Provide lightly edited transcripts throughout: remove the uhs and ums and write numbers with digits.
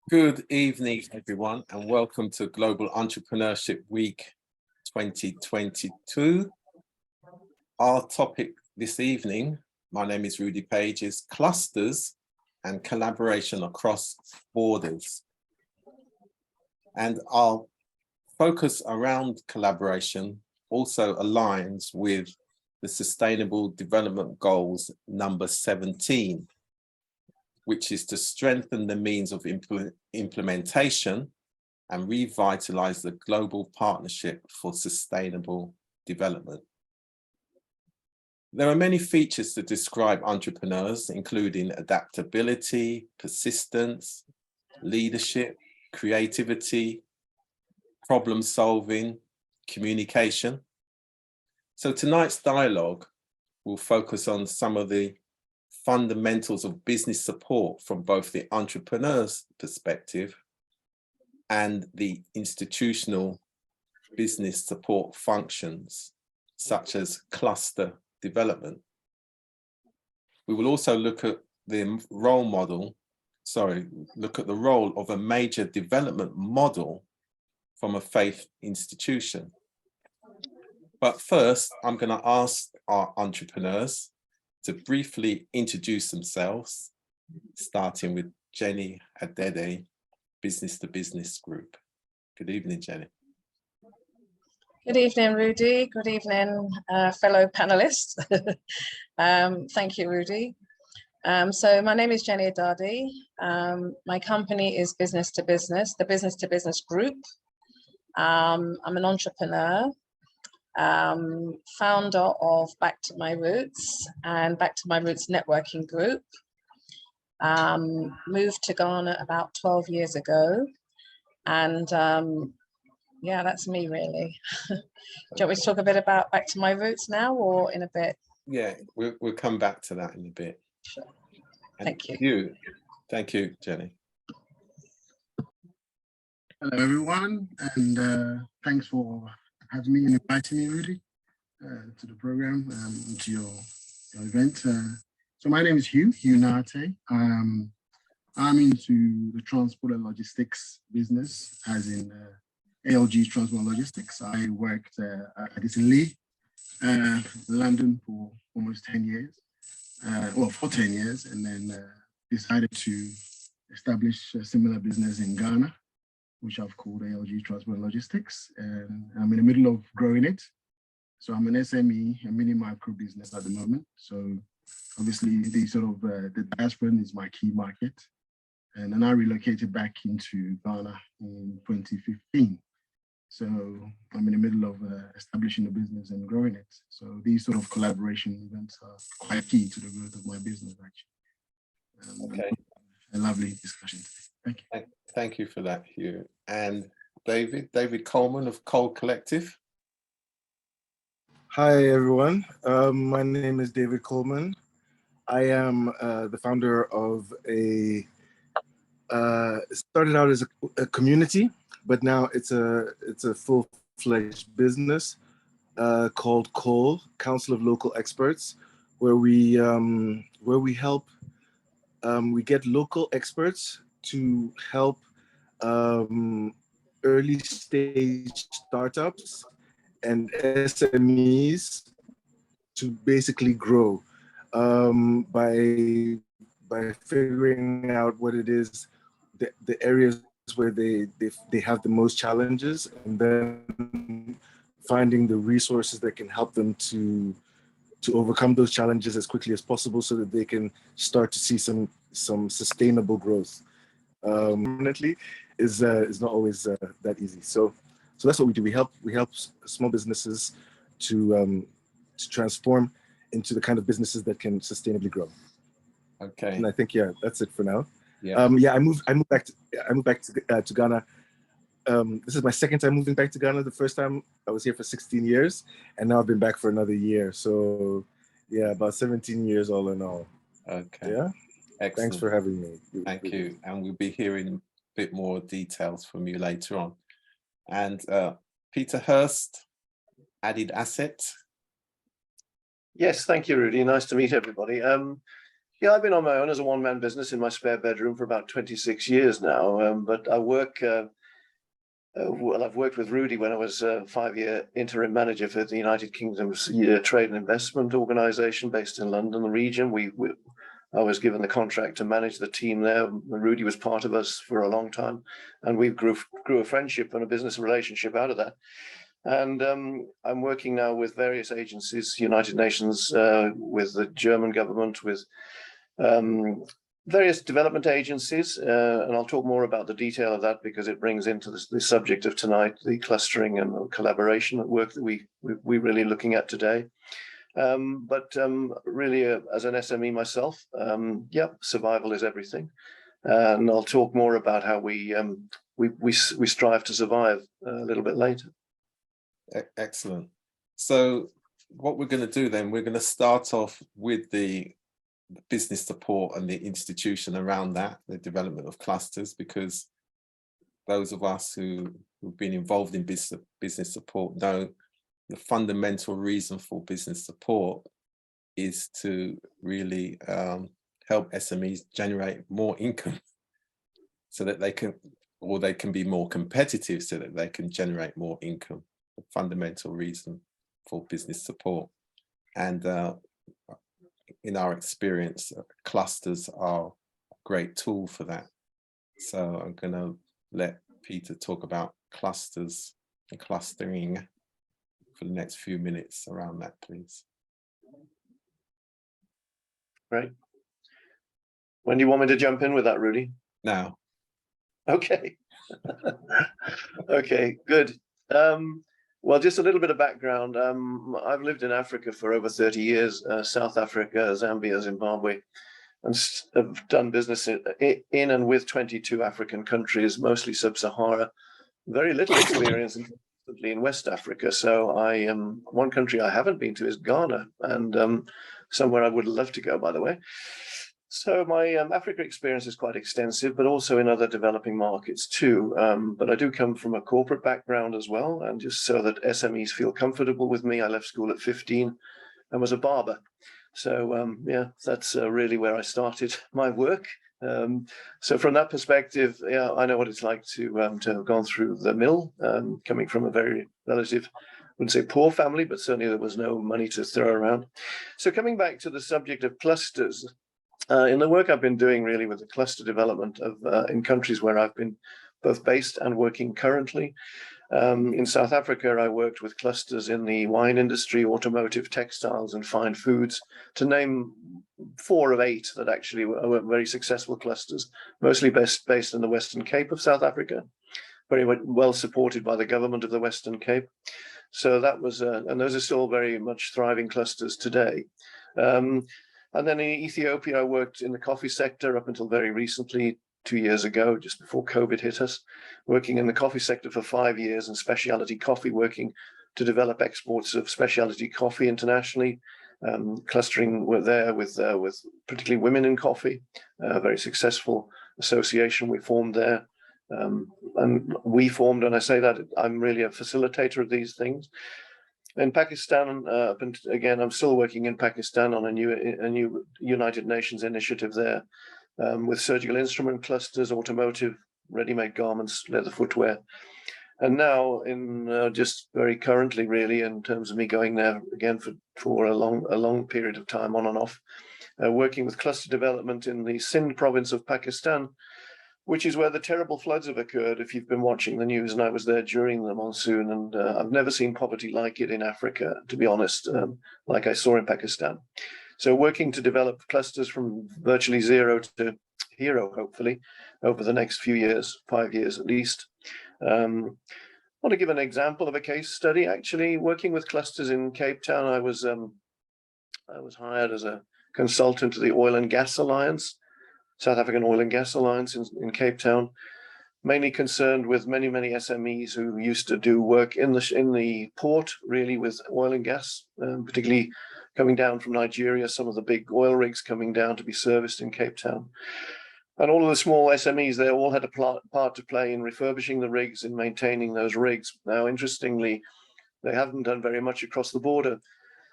Good evening, everyone, and welcome to Global Entrepreneurship Week 2022. Our topic this evening, my name is Rudy Page, is clusters and collaboration across borders. And our focus around collaboration also aligns with the Sustainable Development Goals number 17, which is to strengthen the means of implementation and revitalize the global partnership for sustainable development. There are many features to describe entrepreneurs, including adaptability, persistence, leadership, creativity, problem solving, communication. So tonight's dialogue will focus on some of the fundamentals of business support from both the entrepreneur's perspective and the institutional business support functions, such as cluster development. We will also look at the role of a major development model from a faith institution. But first, I'm going to ask our entrepreneurs to briefly introduce themselves, starting with Jenny Adede, Business to Business Group. Good evening, Jenny. Good evening, Rudy. Good evening, fellow panelists. Thank you, Rudy. So my name is Jenny Adede. My company is Business to Business, the Business to Business Group. I'm an entrepreneur. Founder of Back to My Roots and Back to My Roots networking group. Moved to Ghana about 12 years ago. And yeah, that's me really. Do you want me to talk a bit about Back to My Roots now or in a bit? Yeah, we'll come back to that in a bit. Sure. Thank you. Thank you, Jenny. Hello, everyone, and thanks for having me and inviting me, Rudy, to the program, to your event. So my name is Hugh Nate. I'm into the transport and logistics business, as in ALG Transport and Logistics. I worked in Lee, London for almost 10 years, for 10 years, and then decided to establish a similar business in Ghana, which I've called ALG Transport and Logistics, and I'm in the middle of growing it. So I'm an SME, a mini micro business at the moment. So obviously the diaspora is my key market. And then I relocated back into Ghana in 2015. So I'm in the middle of establishing the business and growing it. So these sort of collaboration events are quite key to the growth of my business, actually. Okay. A lovely discussion today. Thank you. Thank you for that, Hugh. And David Coleman of Cole Collective. Hi, everyone. My name is David Coleman. I am the founder of started out as a community, but now it's a full-fledged business called Cole, Council of Local Experts, where we help, we get local experts to help early stage startups and SMEs to basically grow by figuring out what it is, the areas where they have the most challenges, and then finding the resources that can help them to overcome those challenges as quickly as possible so that they can start to see some sustainable growth. Permanently is not always that easy. So that's what we do. We help small businesses to transform into the kind of businesses that can sustainably grow. Okay. And I think that's it for now. Yeah. I moved back to Ghana. This is my second time moving back to Ghana. The first time I was here for 16 years, and now I've been back for another year. So yeah, about 17 years all in all. Okay. Yeah. Excellent. Thanks for having me. Thank you. And we'll be hearing a bit more details from you later on. And Peter Hurst, Added Asset. Yes, thank you, Rudy. Nice to meet everybody. Yeah, I've been on my own as a one-man business in my spare bedroom for about 26 years now. But I work, well, I've worked with Rudy when I was a 5-year interim manager for the United Kingdom's Trade and Investment Organization based in London, the region. I was given the contract to manage the team there. Rudy was part of us for a long time, and we grew a friendship and a business relationship out of that. And I'm working now with various agencies, United Nations, with the German government, with various development agencies, and I'll talk more about the detail of that because it brings into the subject of tonight, the clustering and collaboration work that we're really looking at today. But really, as an SME myself, yeah, survival is everything, and I'll talk more about how we strive to survive a little bit later. Excellent. So what we're going to do then, we're going to start off with the business support and the institution around that, the development of clusters, because those of us who've been involved in business support know the fundamental reason for business support is to really help SMEs generate more income so that they can be more competitive so that they can generate more income. The fundamental reason for business support. And in our experience, clusters are a great tool for that. So I'm going to let Peter talk about clusters and clustering for the next few minutes around that, please. Right. When do you want me to jump in with that, Rudy? Now. Okay. Okay, good. Well, just a little bit of background. I've lived in Africa for over 30 years, South Africa, Zambia, Zimbabwe, and have done business in and with 22 African countries, mostly sub-Sahara. Very little experience in West Africa. So one country I haven't been to is Ghana, and somewhere I would love to go, by the way. So my Africa experience is quite extensive, but also in other developing markets too. But I do come from a corporate background as well. And just so that SMEs feel comfortable with me, I left school at 15 and was a barber. So yeah, that's really where I started my work. So from that perspective, yeah, I know what it's like to have gone through the mill, coming from a very relative, I wouldn't say poor family, but certainly there was no money to throw around. So coming back to the subject of clusters, in the work I've been doing really with the cluster development of in countries where I've been both based and working currently. In South Africa, I worked with clusters in the wine industry, automotive, textiles, and fine foods, to name 4 of 8 that actually were very successful clusters, mostly based in the Western Cape of South Africa, very well supported by the government of the Western Cape. So that was, and those are still very much thriving clusters today. And then in Ethiopia, I worked in the coffee sector up until very recently, 2 years ago, just before COVID hit us, working in the coffee sector for 5 years in specialty coffee, working to develop exports of specialty coffee internationally, clustering there with particularly women in coffee, a very successful association we formed there. And we formed, and I say that I'm really a facilitator of these things. In Pakistan, and again, I'm still working in Pakistan on a new United Nations initiative there, with surgical instrument clusters, automotive, ready-made garments, leather footwear. And now, in just very currently, really, in terms of me going there again for a long period of time, on and off, working with cluster development in the Sindh province of Pakistan, which is where the terrible floods have occurred, if you've been watching the news, and I was there during the monsoon, and I've never seen poverty like it in Africa, to be honest, like I saw in Pakistan. So working to develop clusters from virtually zero to hero, hopefully, over the next few years, 5 years at least. I want to give an example of a case study. Actually, working with clusters in Cape Town, I was hired as a consultant to the Oil and Gas Alliance, South African Oil and Gas Alliance in Cape Town, mainly concerned with many SMEs who used to do work in the port, really, with oil and gas, particularly coming down from Nigeria, some of the big oil rigs coming down to be serviced in Cape Town. And all of the small SMEs, they all had a part to play in refurbishing the rigs and maintaining those rigs. Now, interestingly, they haven't done very much across the border.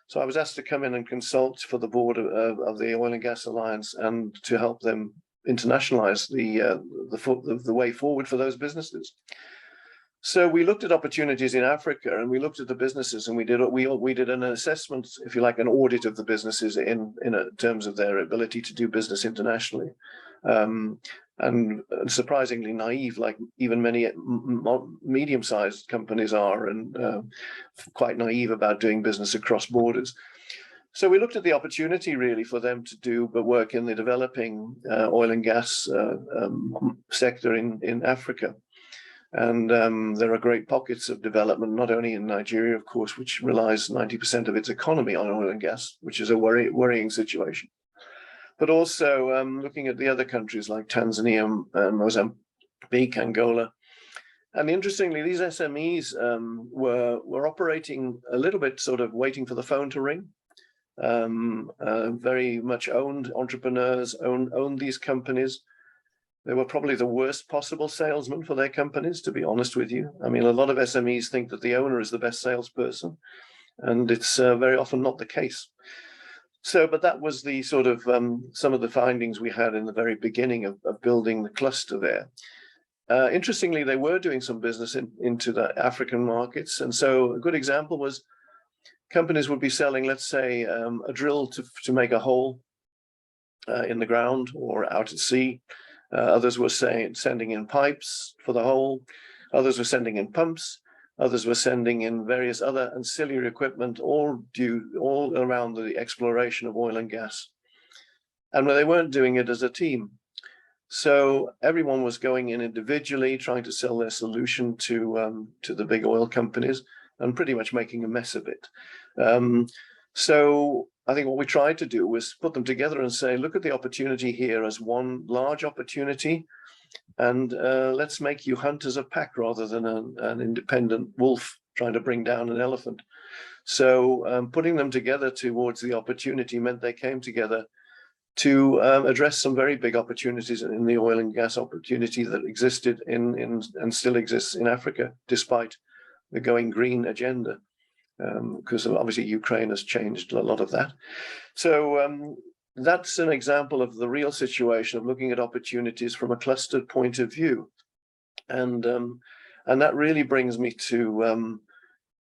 So I was asked to come in and consult for the board of the Oil and Gas Alliance and to help them internationalize the way forward for those businesses. So we looked at opportunities in Africa, and we looked at the businesses, and we did an assessment, if you like, an audit of the businesses in terms of their ability to do business internationally. And surprisingly naive, like even many medium-sized companies are, and quite naive about doing business across borders. So we looked at the opportunity really for them to do but work in the developing oil and gas sector in Africa. And there are great pockets of development, not only in Nigeria, of course, which relies 90% of its economy on oil and gas, which is a worrying situation. But also looking at the other countries like Tanzania and Mozambique, Angola. And interestingly, these SMEs were operating a little bit sort of waiting for the phone to ring. Very much owned entrepreneurs, owned these companies. They were probably the worst possible salesman for their companies, to be honest with you. I mean, a lot of SMEs think that the owner is the best salesperson, and it's very often not the case. So, but that was the sort of some of the findings we had in the very beginning of building the cluster there. Interestingly, they were doing some business into the African markets. And so a good example was companies would be selling, let's say, a drill to make a hole in the ground or out at sea. Others were sending in pipes for the hole. Others were sending in pumps. Others were sending in various other ancillary equipment, all around the exploration of oil and gas. And they weren't doing it as a team. So everyone was going in individually, trying to sell their solution to the big oil companies and pretty much making a mess of it. So I think what we tried to do was put them together and say, look at the opportunity here as one large opportunity, and let's make you hunt as a pack rather than an independent wolf trying to bring down an elephant. So putting them together towards the opportunity meant they came together to address some very big opportunities in the oil and gas opportunity that existed and still exists in Africa, despite the going green agenda. Because obviously Ukraine has changed a lot of that. So that's an example of the real situation of looking at opportunities from a clustered point of view. And that really brings me to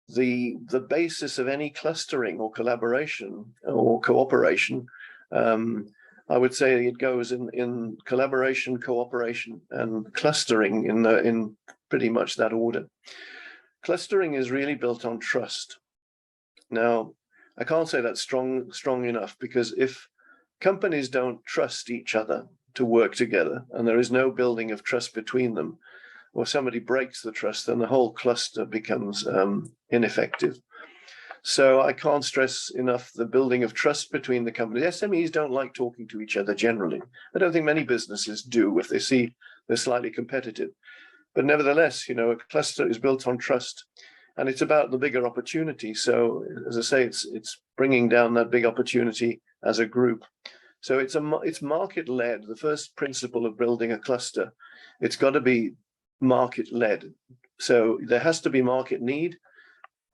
the basis of any clustering or collaboration or cooperation. I would say it goes in collaboration, cooperation, and clustering in pretty much that order. Clustering is really built on trust. Now, I can't say that's strong enough, because if companies don't trust each other to work together, and there is no building of trust between them, or somebody breaks the trust, then the whole cluster becomes ineffective. So I can't stress enough the building of trust between the companies. SMEs don't like talking to each other generally. I don't think many businesses do if they see they're slightly competitive. But nevertheless, a cluster is built on trust, and it's about the bigger opportunity. So, as I say, it's bringing down that big opportunity as a group. So it's market-led. The first principle of building a cluster, it's got to be market-led. So there has to be market need,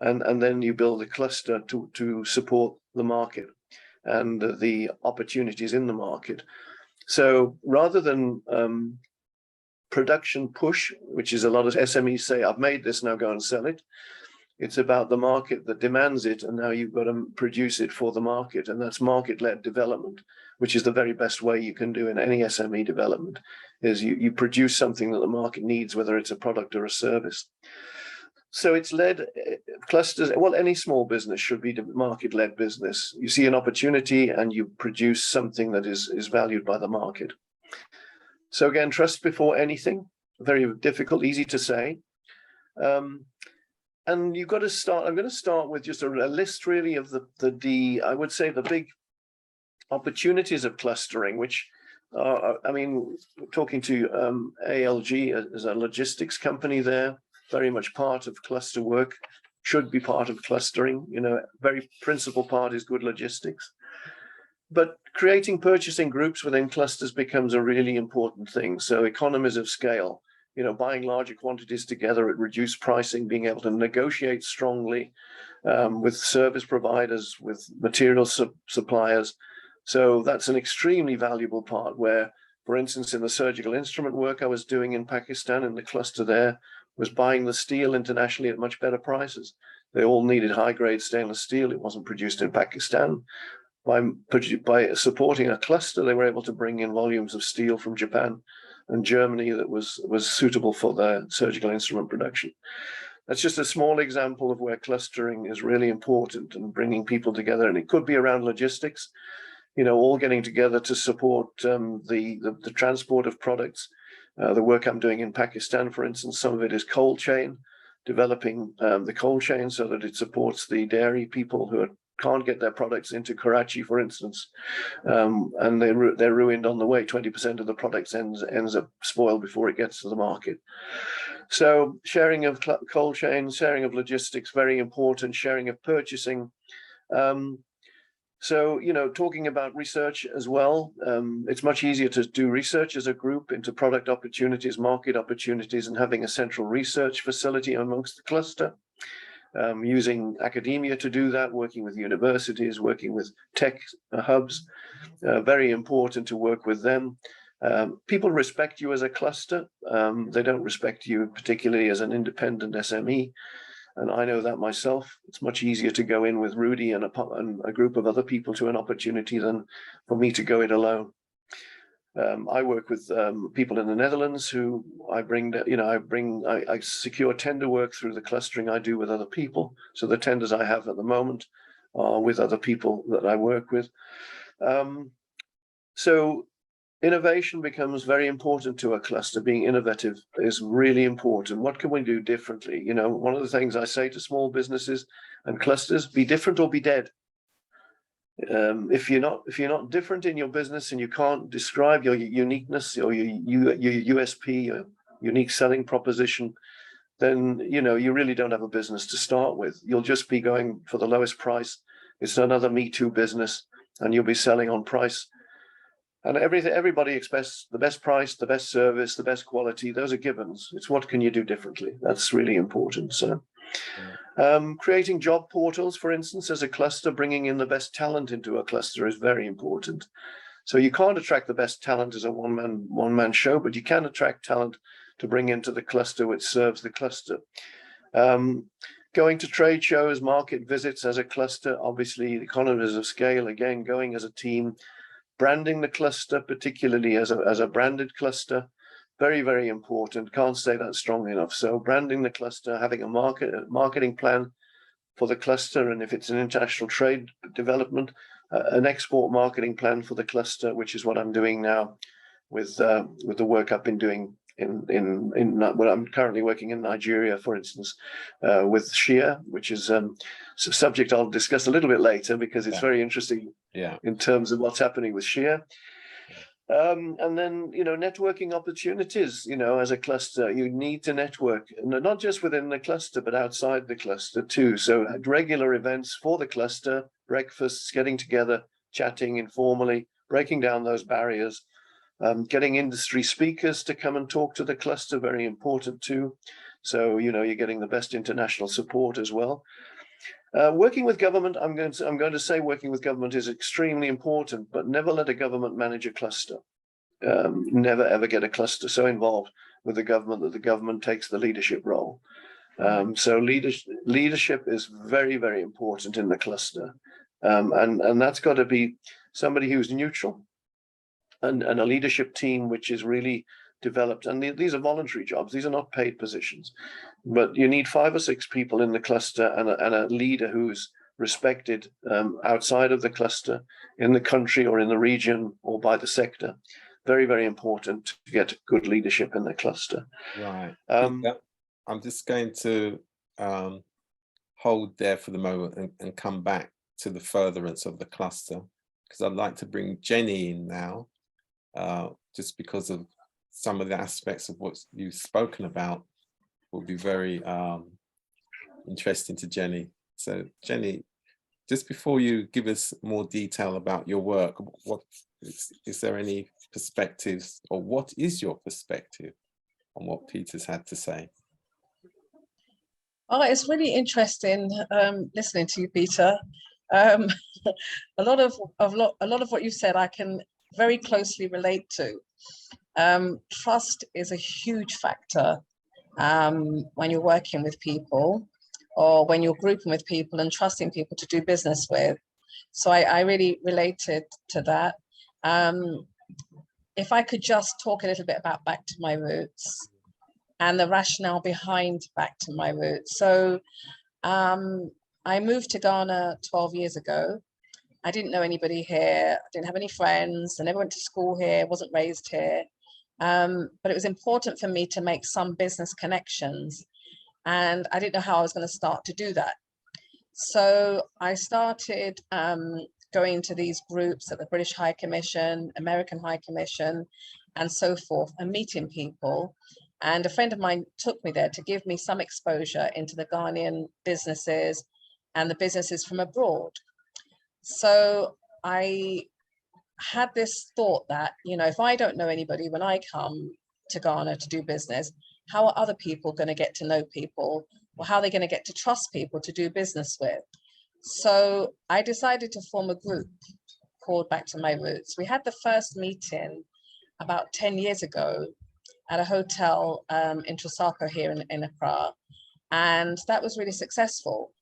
and then you build a cluster to support the market and the opportunities in the market. So rather than production push, which is a lot of SMEs say, I've made this, now go and sell it. It's about the market that demands it, and now you've got to produce it for the market, and that's market-led development, which is the very best way you can do in any SME development, is you produce something that the market needs, whether it's a product or a service. So it's led clusters. Well, any small business should be market-led business. You see an opportunity and you produce something that is valued by the market. So again, trust before anything, very difficult, easy to say. And you've got to start, I'm going to start with just a list really of I would say the big opportunities of clustering, which are, talking to ALG as a logistics company there, very much part of cluster work, should be part of clustering, very principal part is good logistics. But creating purchasing groups within clusters becomes a really important thing. So economies of scale, buying larger quantities together at reduced pricing, being able to negotiate strongly, with service providers, with material suppliers. So that's an extremely valuable part where, for instance, in the surgical instrument work I was doing in Pakistan, in the cluster there, was buying the steel internationally at much better prices. They all needed high-grade stainless steel. It wasn't produced in Pakistan. By supporting a cluster, they were able to bring in volumes of steel from Japan and Germany that was suitable for their surgical instrument production. That's just a small example of where clustering is really important and bringing people together. And it could be around logistics, all getting together to support the transport of products. The work I'm doing in Pakistan, for instance, some of it is cold chain, developing the cold chain so that it supports the dairy people who can't get their products into Karachi, for instance, and they're ruined on the way. 20% of the products ends up spoiled before it gets to the market. So sharing of cold chains, sharing of logistics, very important, sharing of purchasing. So, talking about research as well, it's much easier to do research as a group into product opportunities, market opportunities, and having a central research facility amongst the cluster. Using academia to do that, working with universities, working with tech hubs, very important to work with them. People respect you as a cluster. They don't respect you particularly as an independent SME. And I know that myself. It's much easier to go in with Rudy and a group of other people to an opportunity than for me to go it alone. I work with people in the Netherlands who I secure tender work through the clustering I do with other people. So the tenders I have at the moment are with other people that I work with. So innovation becomes very important to a cluster. Being innovative is really important. What can we do differently? One of the things I say to small businesses and clusters, be different or be dead. If you're not different in your business and you can't describe your uniqueness or your USP, your unique selling proposition, then you really don't have a business to start with. You'll just be going for the lowest price. It's another Me Too business, and you'll be selling on price. And everybody expects the best price, the best service, the best quality. Those are givens. It's what can you do differently? That's really important. So, creating job portals, for instance, as a cluster, bringing in the best talent into a cluster is very important. So you can't attract the best talent as a one-man show, but you can attract talent to bring into the cluster which serves the cluster. Going to trade shows, market visits as a cluster, obviously economies of scale, again, going as a team. Branding the cluster, particularly as a branded cluster, very, very important. Can't say that strong enough. So branding the cluster, having a marketing plan for the cluster, and if it's an international trade development, an export marketing plan for the cluster, which is what I'm doing now with the work I've been doing I'm currently working in Nigeria, for instance, with Shea, which is a subject I'll discuss a little bit later because it's very interesting in terms of what's happening with Shea. And then, networking opportunities, as a cluster, you need to network, not just within the cluster, but outside the cluster too. So regular events for the cluster, breakfasts, getting together, chatting informally, breaking down those barriers. Getting industry speakers to come and talk to the cluster, very important too. So, you're getting the best international support as well. Working with government, I'm going to say working with government is extremely important, but never let a government manage a cluster. Never, ever get a cluster so involved with the government that the government takes the leadership role. So leadership is very, very important in the cluster. And that's got to be somebody who's neutral, and a leadership team which is really developed. And these are voluntary jobs. These are not paid positions. But you need 5 or 6 people in the cluster and a leader who's respected outside of the cluster, in the country or in the region or by the sector. Very, very important to get good leadership in the cluster. Right. I'm just going to hold there for the moment and come back to the furtherance of the cluster, because I'd like to bring Jenny in now. Just because of some of the aspects of what you've spoken about will be very interesting to Jenny. So Jenny, just before you give us more detail about your work, is there any perspectives, or what is your perspective on what Peter's had to say? Oh, it's really interesting listening to you, Peter. Um, a lot of what you've said, I can very closely relate to. Trust is a huge factor when you're working with people, or when you're grouping with people and trusting people to do business with. So I really related to that. If I could just talk a little bit about Back to My Roots and the rationale behind Back to My Roots. So I moved to Ghana 12 years ago. I didn't know anybody here. I didn't have any friends. I never went to school here, wasn't raised here. But it was important for me to make some business connections. And I didn't know how I was going to start to do that. So I started going to these groups at the British High Commission, American High Commission, and so forth, and meeting people. And a friend of mine took me there to give me some exposure into the Ghanaian businesses and the businesses from abroad. So I had this thought that, you know, if I don't know anybody when I come to Ghana to do business, how are other people going to get to know people? Or how are they going to get to trust people to do business with? So I decided to form a group called Back to My Roots. We had the first meeting about 10 years ago at a hotel in Trasako here in Accra. And that was really successful.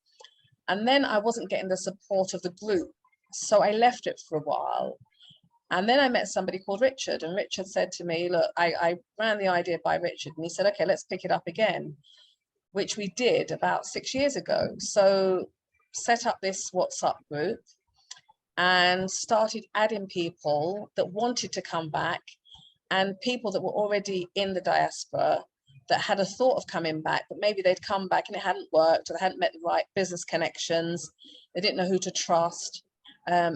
And then I wasn't getting the support of the group. So I left it for a while. And then I met somebody called Richard, and Richard said to me, look, I ran the idea by Richard, and he said, okay, let's pick it up again, which we did about 6 years ago. So set up this WhatsApp group and started adding people that wanted to come back, and people that were already in the diaspora that had a thought of coming back, but maybe they'd come back and it hadn't worked, or they hadn't met the right business connections. They didn't know who to trust.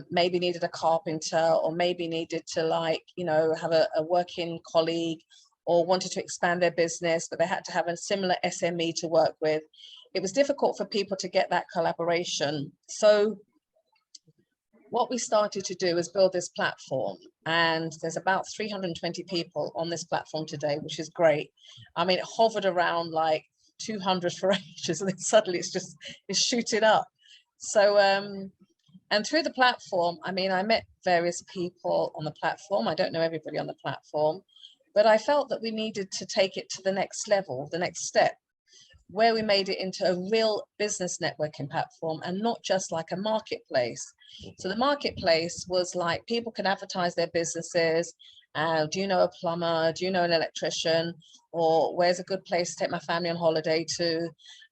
Maybe needed a carpenter, or maybe needed to, like, you know, have a working colleague, or wanted to expand their business, but they had to have a similar SME to work with. It was difficult for people to get that collaboration. So what we started to do is build this platform, and there's about 320 people on this platform today, which is great. I mean, it hovered around like 200 for ages, and then suddenly it's shooting up. So, and through the platform, I mean, I met various people on the platform. I don't know everybody on the platform, but I felt that we needed to take it to the next level, the next step, where we made it into a real business networking platform and not just like a marketplace. So the marketplace was like, people can advertise their businesses. Do you know a plumber? Do you know an electrician? Or where's a good place to take my family on holiday to?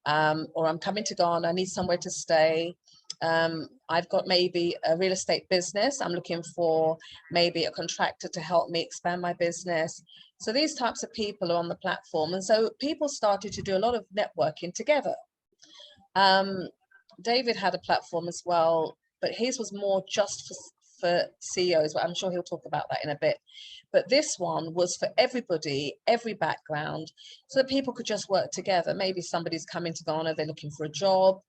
Or I'm coming to Ghana, I need somewhere to stay. I've got maybe a real estate business. I'm looking for maybe a contractor to help me expand my business. So these types of people are on the platform. And so people started to do a lot of networking together. David had a platform as well, but his was more just for CEOs, but I'm sure he'll talk about that in a bit. But this one was for everybody, every background, so that people could just work together. Maybe somebody's coming to Ghana, they're looking for a job,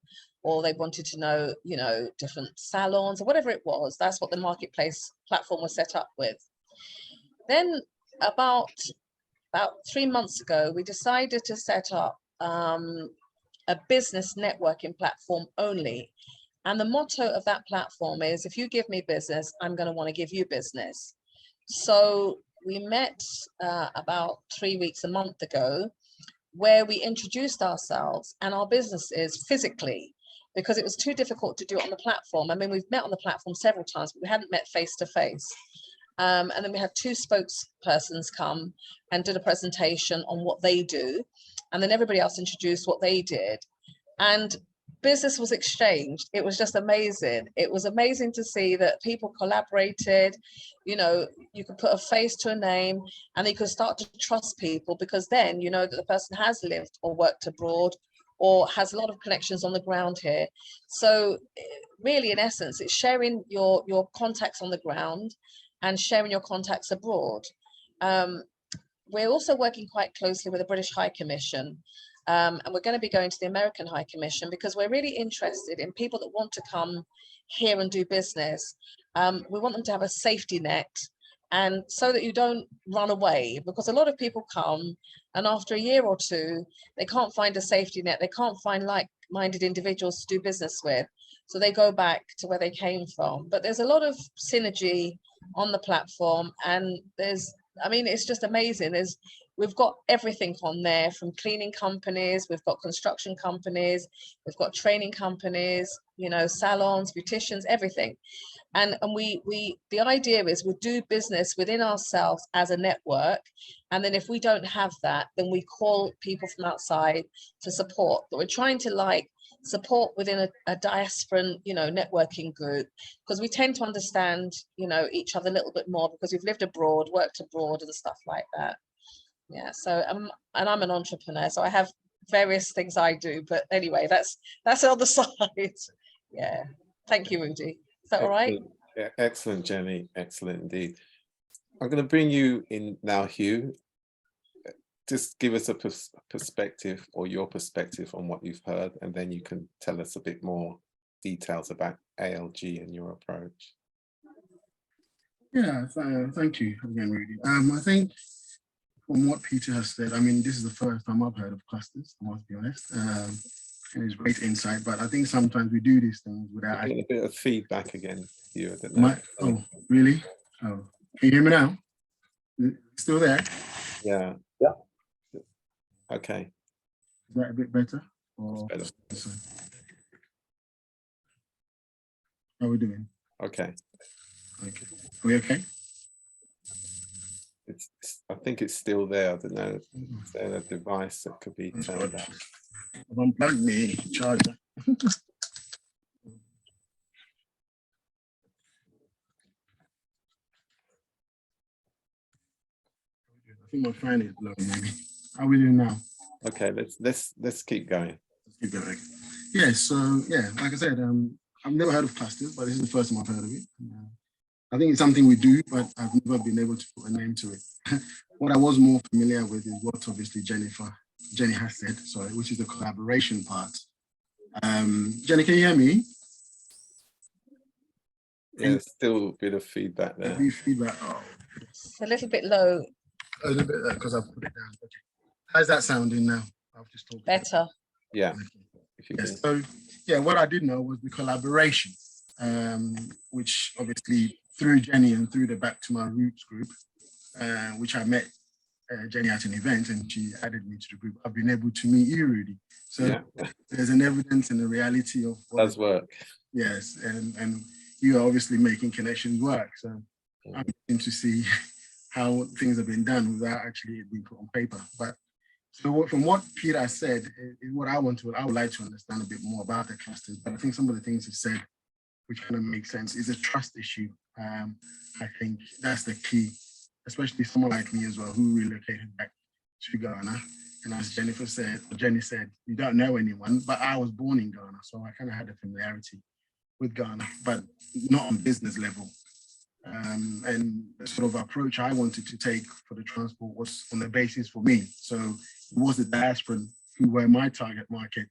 or they wanted to know, you know, different salons or whatever it was. That's what the marketplace platform was set up with. Then about 3 months ago, we decided to set up a business networking platform only. And the motto of that platform is, if you give me business, I'm going to want to give you business. So we met about 3 weeks, a month ago, where we introduced ourselves and our businesses physically, because it was too difficult to do it on the platform. I mean, we've met on the platform several times, but we hadn't met face to face. And then we had 2 spokespersons come and did a presentation on what they do. And then everybody else introduced what they did. And business was exchanged. It was just amazing. It was amazing to see that people collaborated. You know, you could put a face to a name, and you could start to trust people, because then you know that the person has lived or worked abroad or has a lot of connections on the ground here. So really, in essence, it's sharing your contacts on the ground and sharing your contacts abroad. We're also working quite closely with the British High Commission. And we're going to be going to the American High Commission, because we're really interested in people that want to come here and do business. We want them to have a safety net And so that you don't run away, because a lot of people come and after a year or two, they can't find a safety net. They can't find like-minded individuals to do business with. So they go back to where they came from. But there's a lot of synergy on the platform, and I mean, it's just amazing. We've got everything on there, from cleaning companies, we've got construction companies, we've got training companies, you know, salons, beauticians, everything. And the idea is we do business within ourselves as a network. And then if we don't have that, then we call people from outside to support. But we're trying to like support within a diasporan, you know, networking group, because we tend to understand, you know, each other a little bit more because we've lived abroad, worked abroad and stuff like that. Yeah, so and I'm an entrepreneur, so I have various things I do, but anyway, that's on the side. Yeah, thank you, Rudy. Is that all right? Yeah, excellent, Jenny. Excellent indeed. I'm going to bring you in now, Hugh. Just give us a perspective, or your perspective on what you've heard, and then you can tell us a bit more details about ALG and your approach. Yeah, thank you again, Rudy. I think from what Peter has said, I mean, this is the first time I've heard of clusters, I must be honest. And it's great insight, but I think sometimes we do these things without Getting a bit of feedback again, Hugh. I don't know. Oh, really? Oh, can you hear me now? Still there? Yeah. Okay. Is that a bit better? Or Better. how are we doing? Okay. Okay. Are we okay? I think it's still there. I don't know. Is there a device that could be turned up? I've unplugged the charger. I think my fan is blowing maybe. How are we doing now? Okay, let's keep going. Let's keep going. Yeah, so yeah, like I said, I've never heard of clusters, but this is the first time I've heard of it. I think it's something we do, but I've never been able to put a name to it. What I was more familiar with is what obviously Jenny has said, sorry, which is the collaboration part. Jenny, can you hear me? Yeah, still a bit of feedback there. Feedback. Oh. It's a little bit low. A little bit because I've put it down. Okay. How's that sounding now? I've just talked. Better. Yeah. Okay. If you Yes. So yeah, what I did know was the collaboration, which obviously through Jenny and through the Back to My Roots group, which I met Jenny at an event and she added me to the group. I've been able to meet you, Rudy. So yeah. There's an evidence and a reality of what does work. Yes, and you are obviously making connections work. So I'm keen to see how things have been done without actually being put on paper. But so from what Peter said, is what I would like to understand a bit more about the clusters. But I think some of the things he said, which kind of makes sense, is a trust issue. I think that's the key, especially someone like me as well, who relocated back to Ghana. And as Jenny said, you don't know anyone, but I was born in Ghana, so I kind of had a familiarity with Ghana, but not on business level. And the sort of approach I wanted to take for the transport was on the basis for me. So it was the diaspora who were my target market,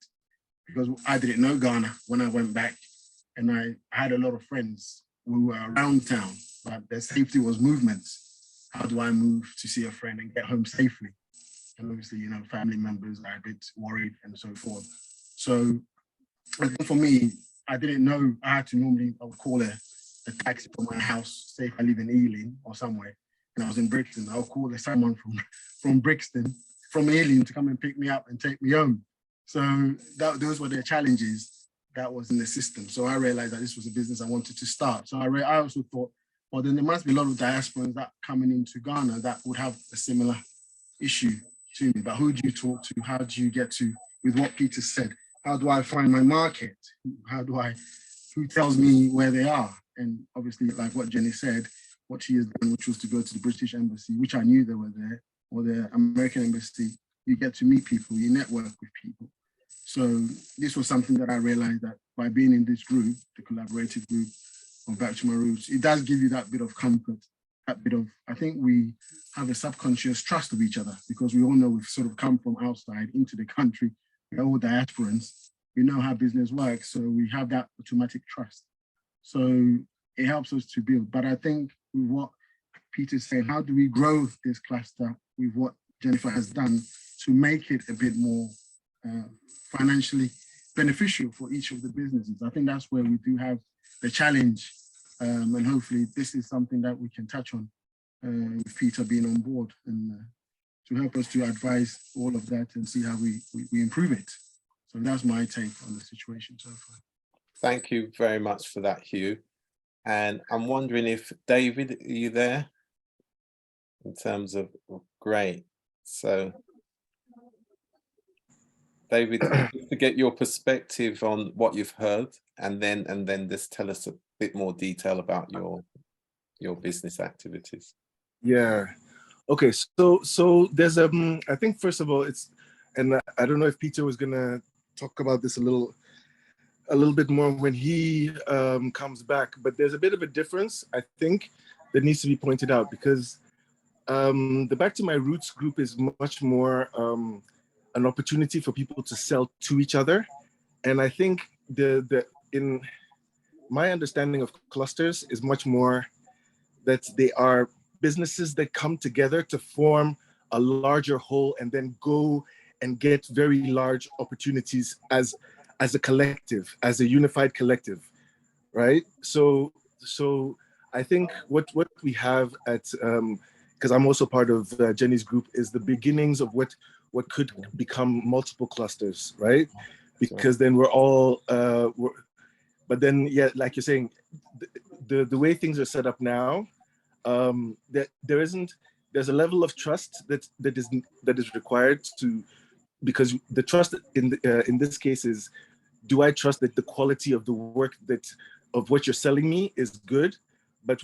because I didn't know Ghana when I went back, and I had a lot of friends who were around town, but their safety was movements. How do I move to see a friend and get home safely? And obviously, you know, family members are a bit worried and so forth. So I think for me, I didn't know I had to I would call a taxi from my house, say if I live in Ealing or somewhere, and I was in Brixton, I'll call someone from Brixton, from Ealing to come and pick me up and take me home. So those were the challenges that was in the system. So I realized that this was a business I wanted to start. So I also thought, well, then there must be a lot of diasporans that coming into Ghana that would have a similar issue to me. But who do you talk to? How do you get to, with what Peter said, how do I find my market? Who tells me where they are? And obviously, like what Jenny said, what she has done, which was to go to the British Embassy, which I knew they were there, or the American Embassy, you get to meet people, you network with people. So this was something that I realized that by being in this group, the collaborative group of Back to My Roots, it does give you that bit of comfort, that bit of, I think we have a subconscious trust of each other, because we all know we've sort of come from outside into the country. We're all diasporans. We know how business works, so we have that automatic trust. So it helps us to build. But I think with what Peter's saying, how do we grow this cluster with what Jennifer has done to make it a bit more financially beneficial for each of the businesses? I think that's where we do have the challenge, and hopefully this is something that we can touch on with Peter being on board and to help us to advise all of that and see how we improve it. So that's my take on the situation so far. Thank you very much for that, Hugh. And I'm wondering if David, are you there? In terms of, great. So David, to get your perspective on what you've heard, and then just tell us a bit more detail about your business activities. Yeah. Okay. So there's I think first of all it's, and I don't know if Peter was gonna talk about this a little bit more when he comes back, but there's a bit of a difference I think that needs to be pointed out, because the Back to My Roots group is much more an opportunity for people to sell to each other. And I think in my understanding of clusters is much more that they are businesses that come together to form a larger whole and then go and get very large opportunities as a collective, as a unified collective, right? So I think what we have at, because I'm also part of Jenny's group, is the beginnings of what could become multiple clusters, right? Because then we're all, but then, yeah, like you're saying, the way things are set up now, that there's a level of trust that is required to, because the trust in this case is, do I trust that the quality of the work of what you're selling me is good? But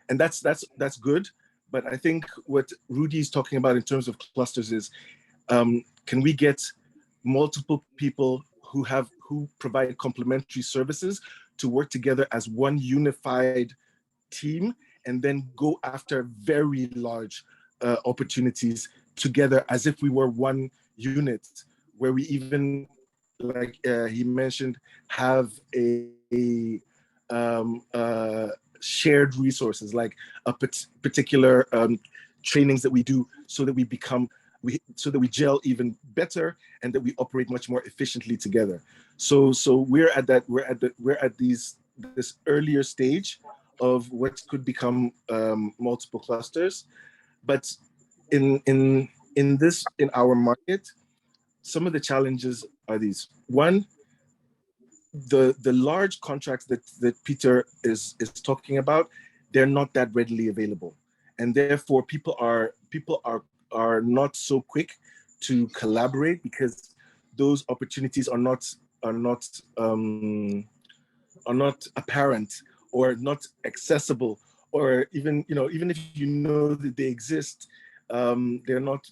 and that's good. But I think what Rudy is talking about in terms of clusters is, can we get multiple people who provide complementary services to work together as one unified team, and then go after very large opportunities together as if we were one unit, where we even, like he mentioned, have a shared resources, like a particular trainings that we do, so that we gel even better and that we operate much more efficiently together. So we're at this earlier stage of what could become multiple clusters. But in our market, some of the challenges are these. One, the large contracts that Peter is talking about, they're not that readily available, and therefore people are not so quick to collaborate, because those opportunities are not apparent or not accessible, or even if you know that they exist, they're not.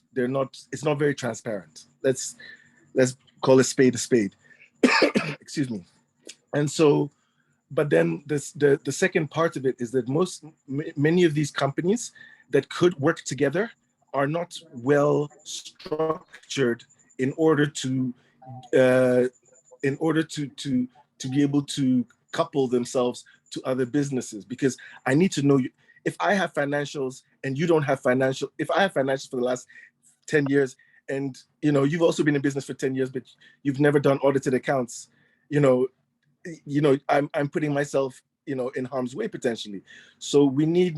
It's not very transparent. Let's call a spade a spade. Excuse me. And so, but then the second part of it is that many of these companies that could work together are not well structured in order to be able to couple themselves to other businesses. Because I need to know, if I have financials and you don't have financial, if I have financials for the last 10 years and you've also been in business for 10 years, but you've never done audited accounts, I'm putting myself in harm's way potentially. So we need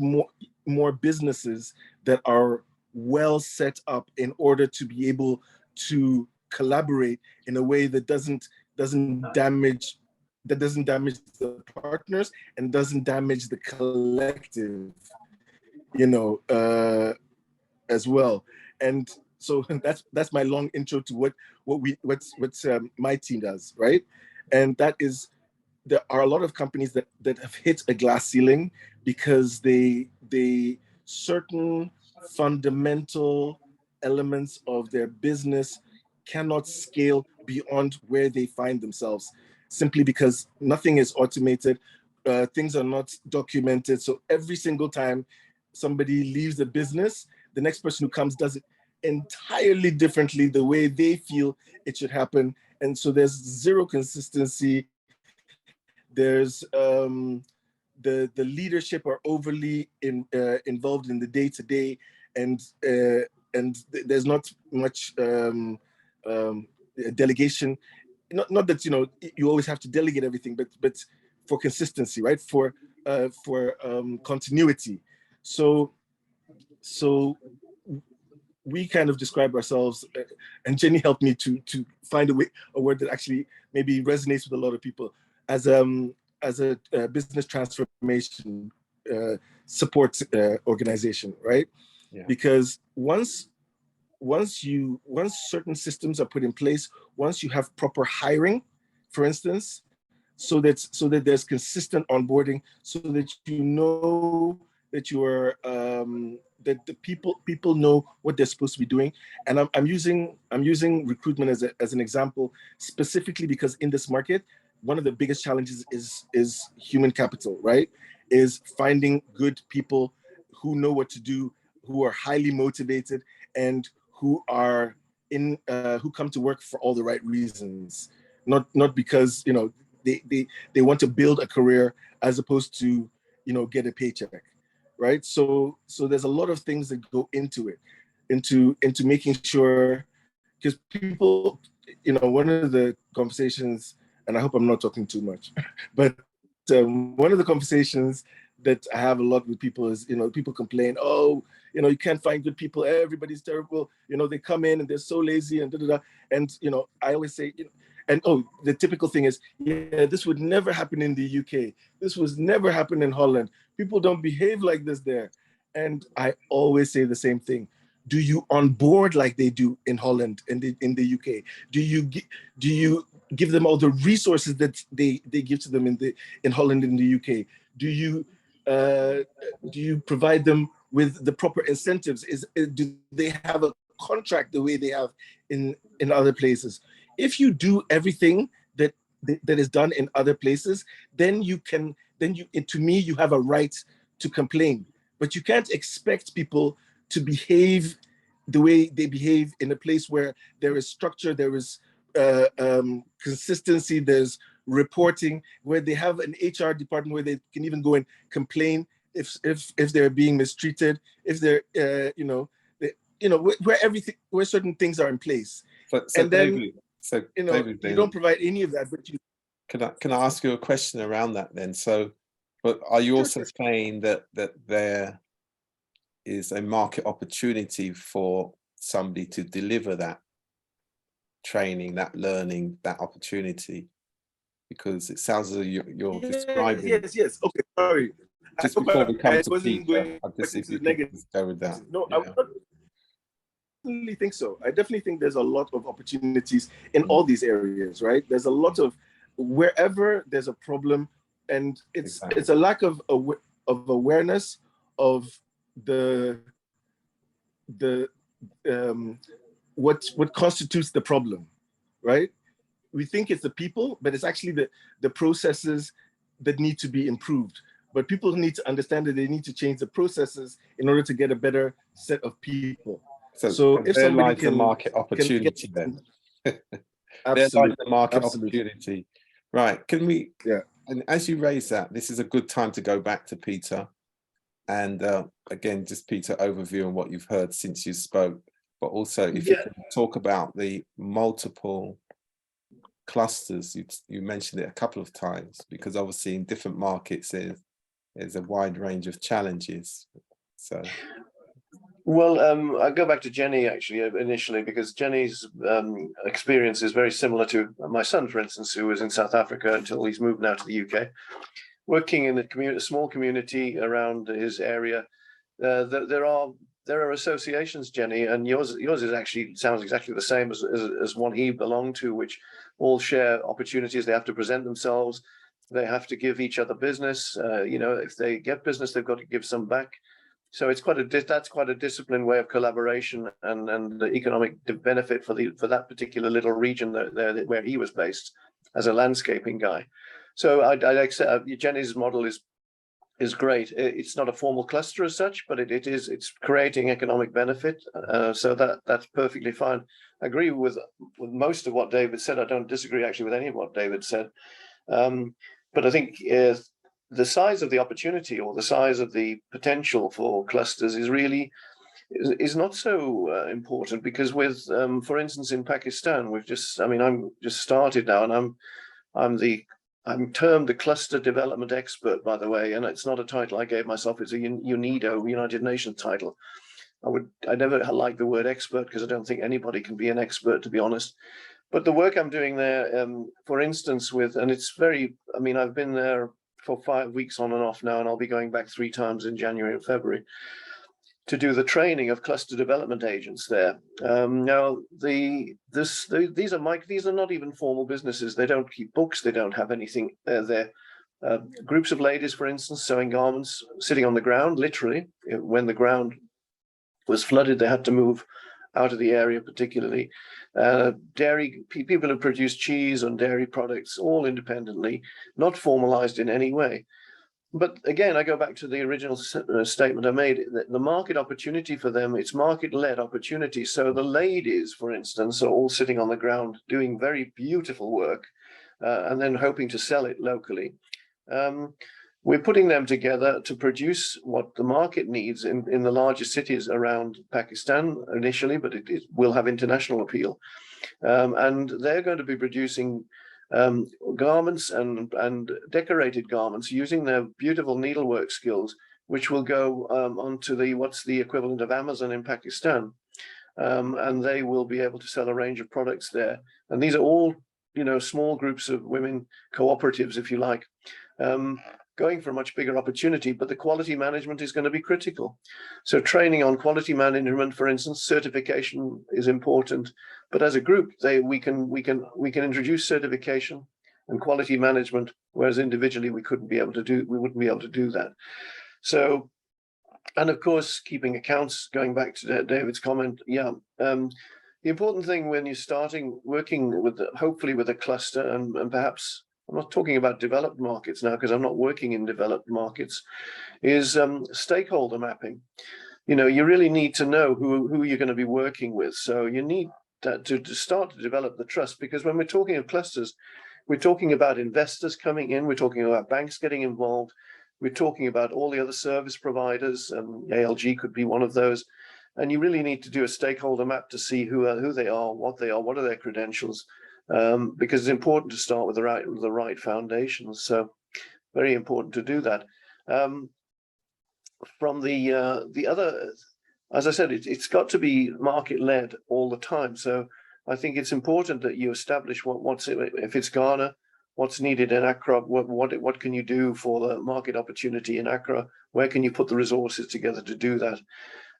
more businesses that are well set up in order to be able to collaborate in a way that doesn't damage the partners and doesn't damage the collective, as well. And so that's my long intro to what my team does, right? And that is, there are a lot of companies that have hit a glass ceiling because they certain fundamental elements of their business cannot scale beyond where they find themselves, simply because nothing is automated, things are not documented. So every single time somebody leaves the business, the next person who comes does it entirely differently, the way they feel it should happen. And so there's zero consistency. There's the leadership are overly involved in the day-to-day, and there's not much delegation. Not that you always have to delegate everything, but for consistency, right? For continuity. So we kind of describe ourselves, and Jenny helped me to find a word that actually maybe resonates with a lot of people, as a business transformation support organization, right? Yeah. Because once certain systems are put in place, once you have proper hiring, for instance, so that there's consistent onboarding, so that you know that you are that the people know what they're supposed to be doing. And I'm using recruitment as an example, specifically because in this market, one of the biggest challenges is human capital, right? Is finding good people who know what to do, who are highly motivated, and who are who come to work for all the right reasons, not because they want to build a career as opposed to get a paycheck, right? So there's a lot of things that go into it, into making sure, because people, one of the conversations, and I hope I'm not talking too much, but one of the conversations that I have a lot with people is, people complain, oh, you can't find good people, everybody's terrible, they come in and they're so lazy and da-da-da. And, I always say, and the typical thing is, yeah, this would never happen in the UK. This was never happen in Holland. People don't behave like this there. And I always say the same thing. Do you onboard like they do in Holland and in the UK? Do you give them all the resources that they give to them in Holland and the UK? Do you provide them with the proper incentives? Do they have a contract the way they have in other places? If you do everything that is done in other places, then to me, you have a right to complain. But you can't expect people to behave the way they behave in a place where there is structure, there is consistency, there's reporting, where they have an HR department where they can even go and complain if they're being mistreated, if they're where certain things are in place. So and then David, David, you don't provide any of that, but you. Can I ask you a question around that then? So, but are you also saying that there is a market opportunity for somebody to deliver that training, that learning, that opportunity? Because it sounds as though you're describing. Yes. Okay, sorry. Just before we come to wasn't Peter, going I'll just, if you negative. could go with that. No, yeah. I definitely think so. I definitely think there's a lot of opportunities in all these areas, right? There's a lot of, wherever there's a problem, and it's a lack of awareness of what constitutes the problem, right? We think it's the people, but it's actually the processes that need to be improved. But people need to understand that they need to change the processes in order to get a better set of people. So if there somebody lies the market opportunity then. There lies the market opportunity. Right, can we, and as you raise that, this is a good time to go back to Peter. And again, just Peter, overview on what you've heard since you spoke, but also if you can talk about the multiple clusters, you mentioned it a couple of times, because obviously in different markets there's a wide range of challenges. So, well, I'll go back to Jenny actually initially, because Jenny's experience is very similar to my son, for instance, who was in South Africa until he's moved now to the UK, working in a small community around his area. There are associations, Jenny, and yours is actually sounds exactly the same as one he belonged to, which all share opportunities. They have to present themselves. They have to give each other business. If they get business, they've got to give some back. So it's that's quite a disciplined way of collaboration and the economic benefit for that particular little region there where he was based as a landscaping guy. So I accept Jenny's model is great. It's not a formal cluster as such, but it's creating economic benefit. So that's perfectly fine. I agree with most of what David said. I don't disagree actually with any of what David said. But I think the size of the opportunity or the size of the potential for clusters is really is not so important, because with, for instance, in Pakistan, we've just, I mean, I'm just started now, and I'm termed the cluster development expert, by the way, and it's not a title I gave myself. It's a UNIDO, United Nations title. I never like the word expert because I don't think anybody can be an expert, to be honest. But the work I'm doing there, for instance, and it's very, I mean, I've been there for 5 weeks on and off now, and I'll be going back 3 times in January and February to do the training of cluster development agents there. Now, these are not even formal businesses. They don't keep books. They don't have anything. They're groups of ladies, for instance, sewing garments, sitting on the ground, literally. When the ground was flooded, they had to move out of the area, particularly. Dairy people who produce cheese and dairy products, all independently, not formalized in any way. But again, I go back to the original statement I made, that the market opportunity for them, it's market-led opportunity. So the ladies, for instance, are all sitting on the ground doing very beautiful work, and then hoping to sell it locally. We're putting them together to produce what the market needs in the larger cities around Pakistan initially, but it will have international appeal. And they're going to be producing garments and decorated garments using their beautiful needlework skills, which will go onto what's the equivalent of Amazon in Pakistan. And they will be able to sell a range of products there. And these are all, small groups of women cooperatives, if you like, going for a much bigger opportunity, but the quality management is going to be critical. So training on quality management, for instance, certification is important, but as a group, we can introduce certification and quality management, whereas individually we wouldn't be able to do that. So, and of course, keeping accounts, going back to David's comment, the important thing when you're starting working with, hopefully with a cluster, and perhaps, I'm not talking about developed markets now because I'm not working in developed markets, is stakeholder mapping. You really need to know who you're going to be working with. So you need to start to develop the trust, because when we're talking of clusters, we're talking about investors coming in, we're talking about banks getting involved, we're talking about all the other service providers, ALG could be one of those. And you really need to do a stakeholder map to see who they are, what are their credentials, because it's important to start with the right foundations. So very important to do that. From the other, as I said, it's got to be market led all the time. So I think it's important that you establish if it's Ghana, what's needed in Accra, what can you do for the market opportunity in Accra? Where can you put the resources together to do that?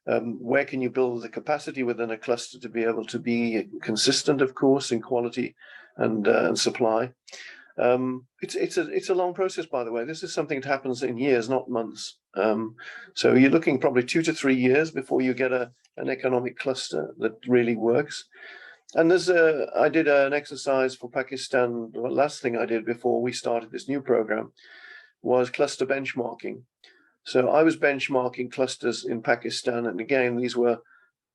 Where can you build the capacity within a cluster to be able to be consistent, of course, in quality and supply? It's a long process, by the way. This is something that happens in years, not months. So you're looking probably 2 to 3 years before you get an economic cluster that really works. And I did an exercise for Pakistan. The last thing I did before we started this new program was cluster benchmarking. So I was benchmarking clusters in Pakistan, and again, these were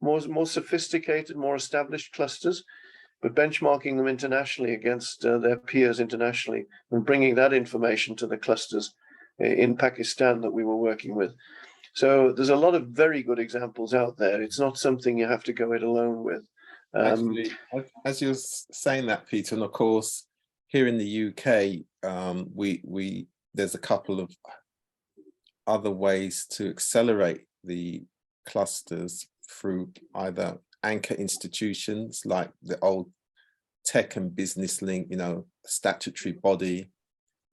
more sophisticated, more established clusters, but benchmarking them internationally against their peers internationally, and bringing that information to the clusters in Pakistan that we were working with. So there's a lot of very good examples out there. It's not something you have to go it alone with. Actually, as you're saying that, Peter, and of course, here in the UK, there's a couple of other ways to accelerate the clusters through either anchor institutions like the old Tech and Business Link, statutory body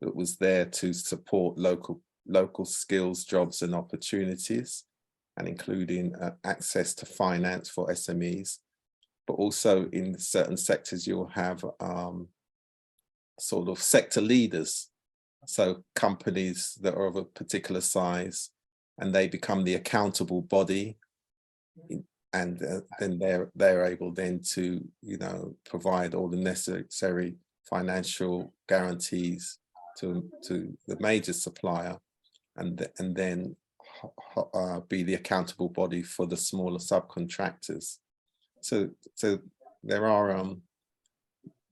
that was there to support local skills, jobs and opportunities, and including access to finance for SMEs. But also in certain sectors, you'll have sort of sector leaders. So companies that are of a particular size, and they become the accountable body, and then they're able then to provide all the necessary financial guarantees to the major supplier, and then be the accountable body for the smaller subcontractors. So there are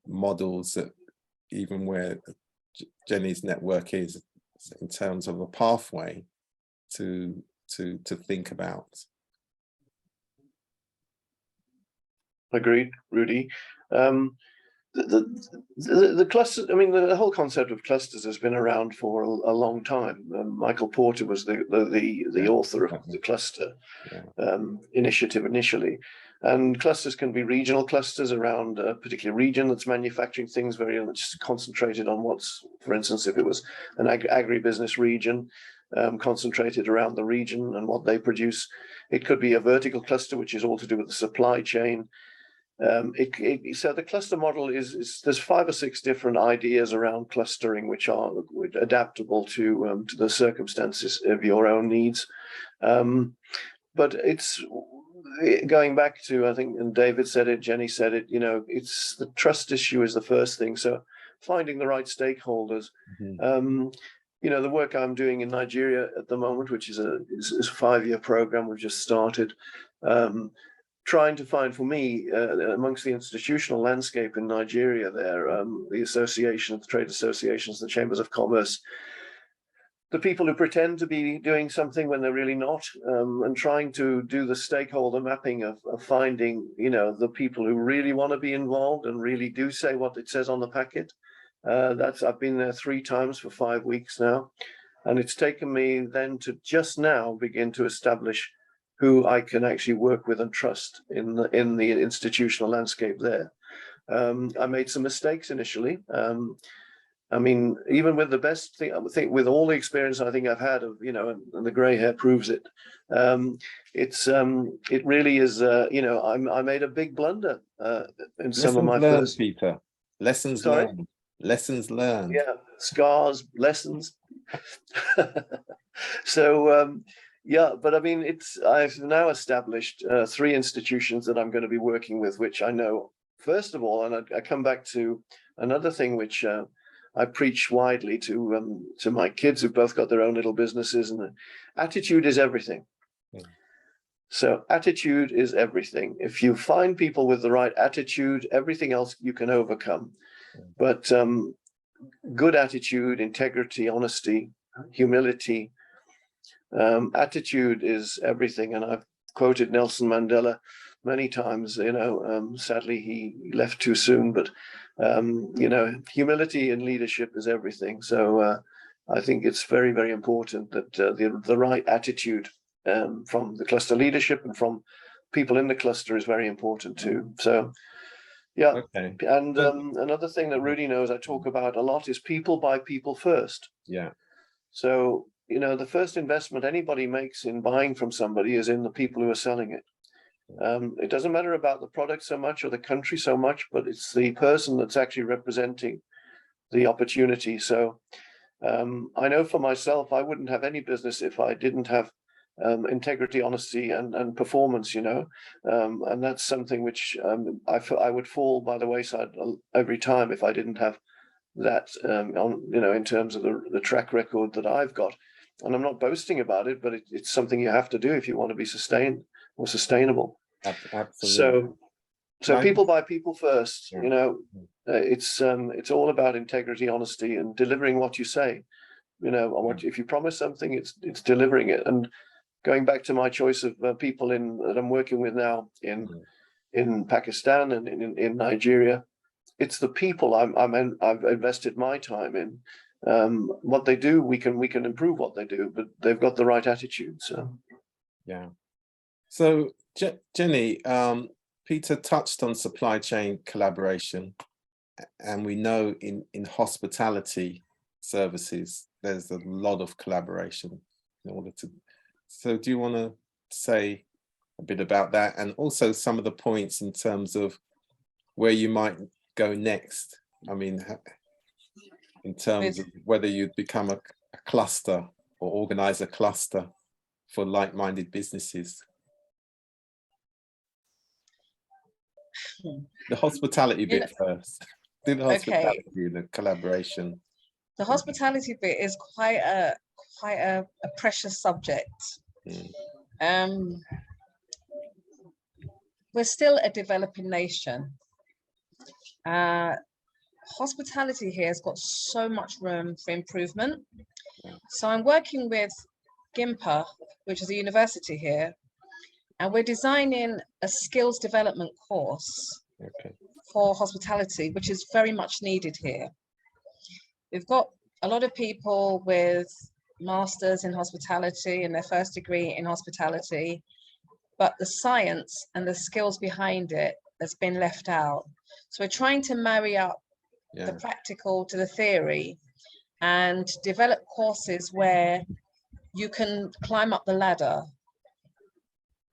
models that, even where Jenny's network is, in terms of a pathway to think about. Agreed, Rudy. The cluster, I mean, the whole concept of clusters has been around for a long time. Michael Porter was the author of the cluster initiative initially. And clusters can be regional clusters around a particular region that's manufacturing things very much concentrated on what's, for instance, if it was an agribusiness region, concentrated around the region and what they produce. It could be a vertical cluster, which is all to do with the supply chain. So the cluster model is there's 5 or 6 different ideas around clustering, which are adaptable to the circumstances of your own needs. But it's going back to, I think, and David said it, Jenny said it, it's the trust issue is the first thing. So finding the right stakeholders. The work I'm doing in Nigeria at the moment, which is a 5-year program we've just started, trying to find, for me, amongst the institutional landscape in Nigeria there, the associations, the trade associations, the chambers of commerce, the people who pretend to be doing something when they're really not, and trying to do the stakeholder mapping of finding, the people who really want to be involved and really do say what it says on the packet. I've been there 3 times for 5 weeks now, and it's taken me then to just now begin to establish who I can actually work with and trust in the institutional landscape there. I made some mistakes initially. I mean, even with the best thing, I think with all the experience I think I've had of, and the grey hair proves it. It really is, I made a big blunder in some of my first. Peter. Lessons learned. Lessons learned. Yeah, scars, lessons. So, but I mean, I've now established 3 institutions that I'm going to be working with, which I know, first of all, and I come back to another thing which I preach widely to my kids who've both got their own little businesses, and attitude is everything. So attitude is everything. If you find people with the right attitude, everything else you can overcome. But good attitude, integrity, honesty, humility, attitude is everything. And I've quoted Nelson Mandela many times. Sadly he left too soon, but humility in leadership is everything. So I think it's very, very important that the right attitude from the cluster leadership and from people in the cluster is very important too. So yeah. Okay. And another thing that Rudy knows I talk about a lot is people buy people first. Yeah. So the first investment anybody makes in buying from somebody is in the people who are selling it. It doesn't matter about the product so much or the country so much, but it's the person that's actually representing the opportunity. So I know for myself, I wouldn't have any business if I didn't have integrity, honesty, and performance, and that's something which I would fall by the wayside every time if I didn't have that, in terms of the track record that I've got. And I'm not boasting about it, but it's something you have to do if you want to be sustained or sustainable. Absolutely. So people buy people first. It's all about integrity, honesty, and delivering what you say. If you promise something, it's delivering it. And going back to my choice of people that I'm working with now in Pakistan and in Nigeria, it's the people I've invested my time in. What they do, we can improve what they do, but they've got the right attitude. So yeah. So Jenny, Peter touched on supply chain collaboration, and we know in hospitality services there's a lot of collaboration in order to. So do you want to say a bit about that, and also some of the points in terms of where you might go next? I mean, in terms of whether you'd become a cluster or organize a cluster for like-minded businesses. The hospitality bit first. Do the hospitality, the collaboration. The hospitality bit is quite a precious subject. We're still a developing nation. Hospitality here has got so much room for improvement. So I'm working with GIMPA, which is a university here, and we're designing a skills development course for hospitality, which is very much needed here. We've got a lot of people with masters in hospitality and their first degree in hospitality, but the science and the skills behind it has been left out. So we're trying to marry up the practical to the theory and develop courses where you can climb up the ladder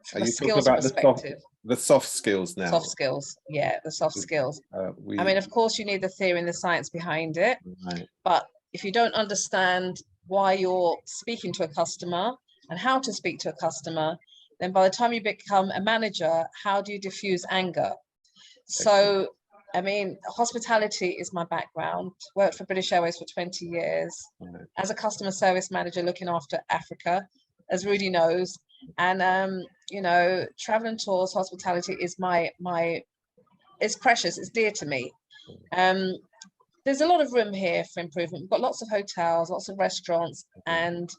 from Are a you talking skills about perspective. the soft skills now? Soft skills, yeah, the soft skills. I mean, of course, you need the theory and the science behind it, but if you don't understand why you're speaking to a customer and how to speak to a customer, then by the time you become a manager, how do you diffuse anger? So, I mean, hospitality is my background. Worked for British Airways for 20 years as a customer service manager looking after Africa, as Rudy knows. And, you know, travel and tours, hospitality is it's precious, it's dear to me. There's a lot of room here for improvement. We've got lots of hotels, lots of restaurants, and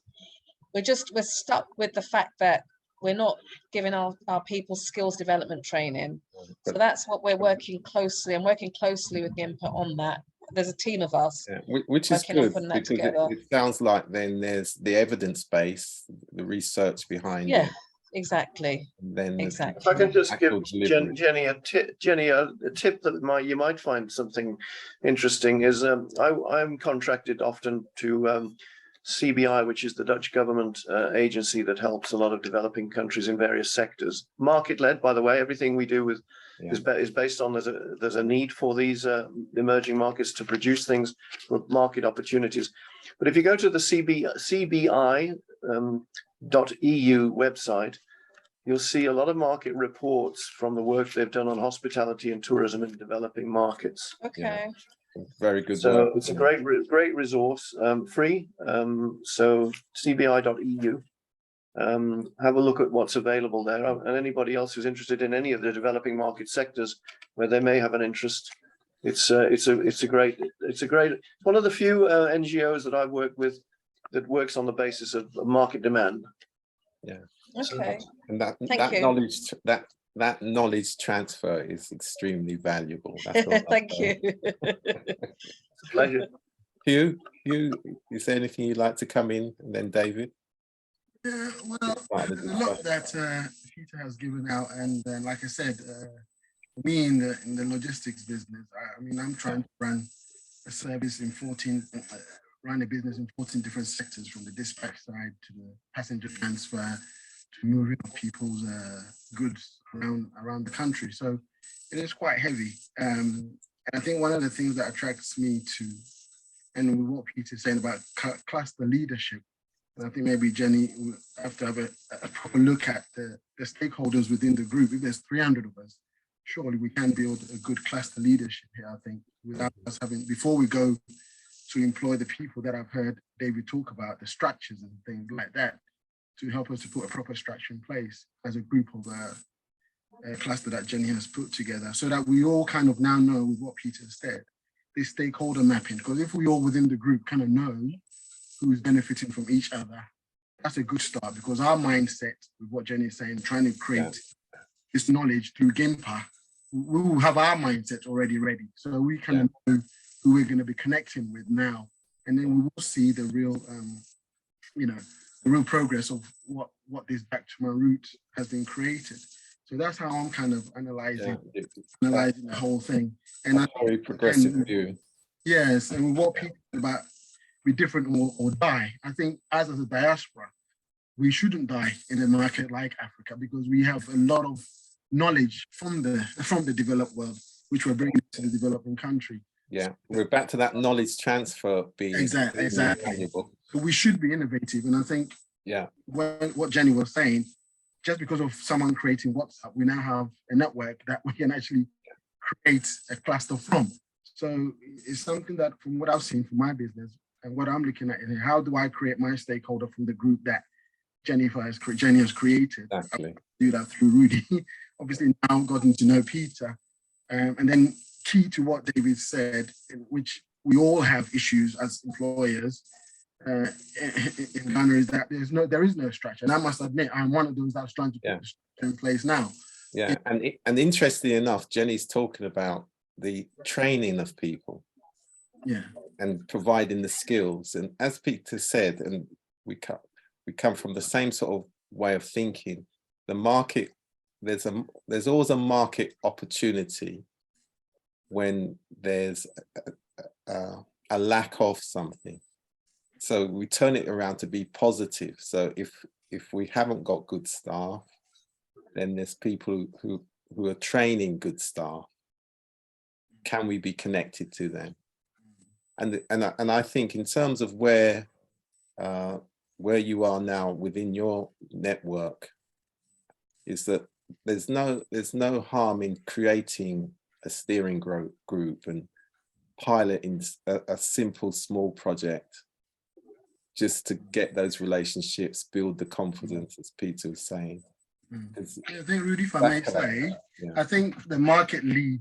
we're stuck with the fact that we're not giving our people skills development training. So that's what we're working closely. I'm working closely with GIMPA on that. There's a team of us. Which is good, because it sounds like then there's the evidence base, the research behind it. Exactly. Then exactly. If I can just give Jenny a tip that you might find something interesting is I'm contracted often to CBI, which is the Dutch government agency that helps a lot of developing countries in various sectors. Market-led, by the way. Everything we do is based on there's a need for these emerging markets to produce things for market opportunities. But if you go to the CBI.eu website, you'll see a lot of market reports from the work they've done on hospitality and tourism in developing markets. Okay. Very good. So it's a great resource, free. So cbi.eu. Have a look at what's available there, and anybody else who's interested in any of the developing market sectors where they may have an interest. It's one of the few NGOs that I've worked with that works on the basis of market demand. Yeah. Okay. And that knowledge transfer is extremely valuable. That's all. Thank you. It's a pleasure. Hugh, is there anything you'd like to come in, and then David? Yeah, well, there's a lot that Peter has given out, and like I said, me in the logistics business, I mean, I'm trying to run a service in 14, run a business in 14 different sectors, from the dispatch side to the passenger transfer to moving of people's goods around the country. So it is quite heavy. And I think one of the things that attracts me to, and with what Peter's saying about cluster leadership, and I think maybe Jenny will have to have a proper look at the stakeholders within the group. If there's 300 of us, surely we can build a good cluster leadership here, I think, without us having, before we go to employ the people that I've heard David talk about, the structures and things like that, to help us to put a proper structure in place as a group of a cluster that Jenny has put together, so that we all kind of now know, with what Peter said, this stakeholder mapping. Because if we all within the group kind of know who's benefiting from each other, that's a good start. Because our mindset, with what Jenny is saying, trying to create this knowledge through GIMPA, we will have our mindset already ready. So we kind of know who we're going to be connecting with now. And then we will see the real, the real progress of what this Back to My Roots has been created. So that's how I'm kind of analyzing the whole thing. And I very progressive view. Yes, and what people about be different or die. I think as a diaspora, we shouldn't die in a market like Africa, because we have a lot of knowledge from the developed world, which we're bringing to the developing country. Yeah, we're back to that knowledge transfer being exactly. valuable. So we should be innovative, and I think what Jenny was saying, just because of someone creating WhatsApp, we now have a network that we can actually create a cluster from. So it's something that, from what I've seen from my business and what I'm looking at, is how do I create my stakeholder from the group that Jenny has created? Exactly. Do that through Rudy. Obviously now gotten to know Peter, and then key to what David said, in which we all have issues as employers, in Ghana is that there is no structure. And I must admit, I'm one of those that's trying to put the structure in place now. Yeah, and interestingly enough, Jenny's talking about the training of people. Yeah. And providing the skills. And as Peter said, and we come from the same sort of way of thinking, the market, there's always a market opportunity when there's a lack of something. So we turn it around to be positive. So if we haven't got good staff, then there's people who are training good staff. Can we be connected to them? And I think in terms of where you are now within your network, is that there's no harm in creating a steering group and piloting a simple small project just to get those relationships, build the confidence, as Peter was saying. I think, Rudy, if I may say, I think the market lead,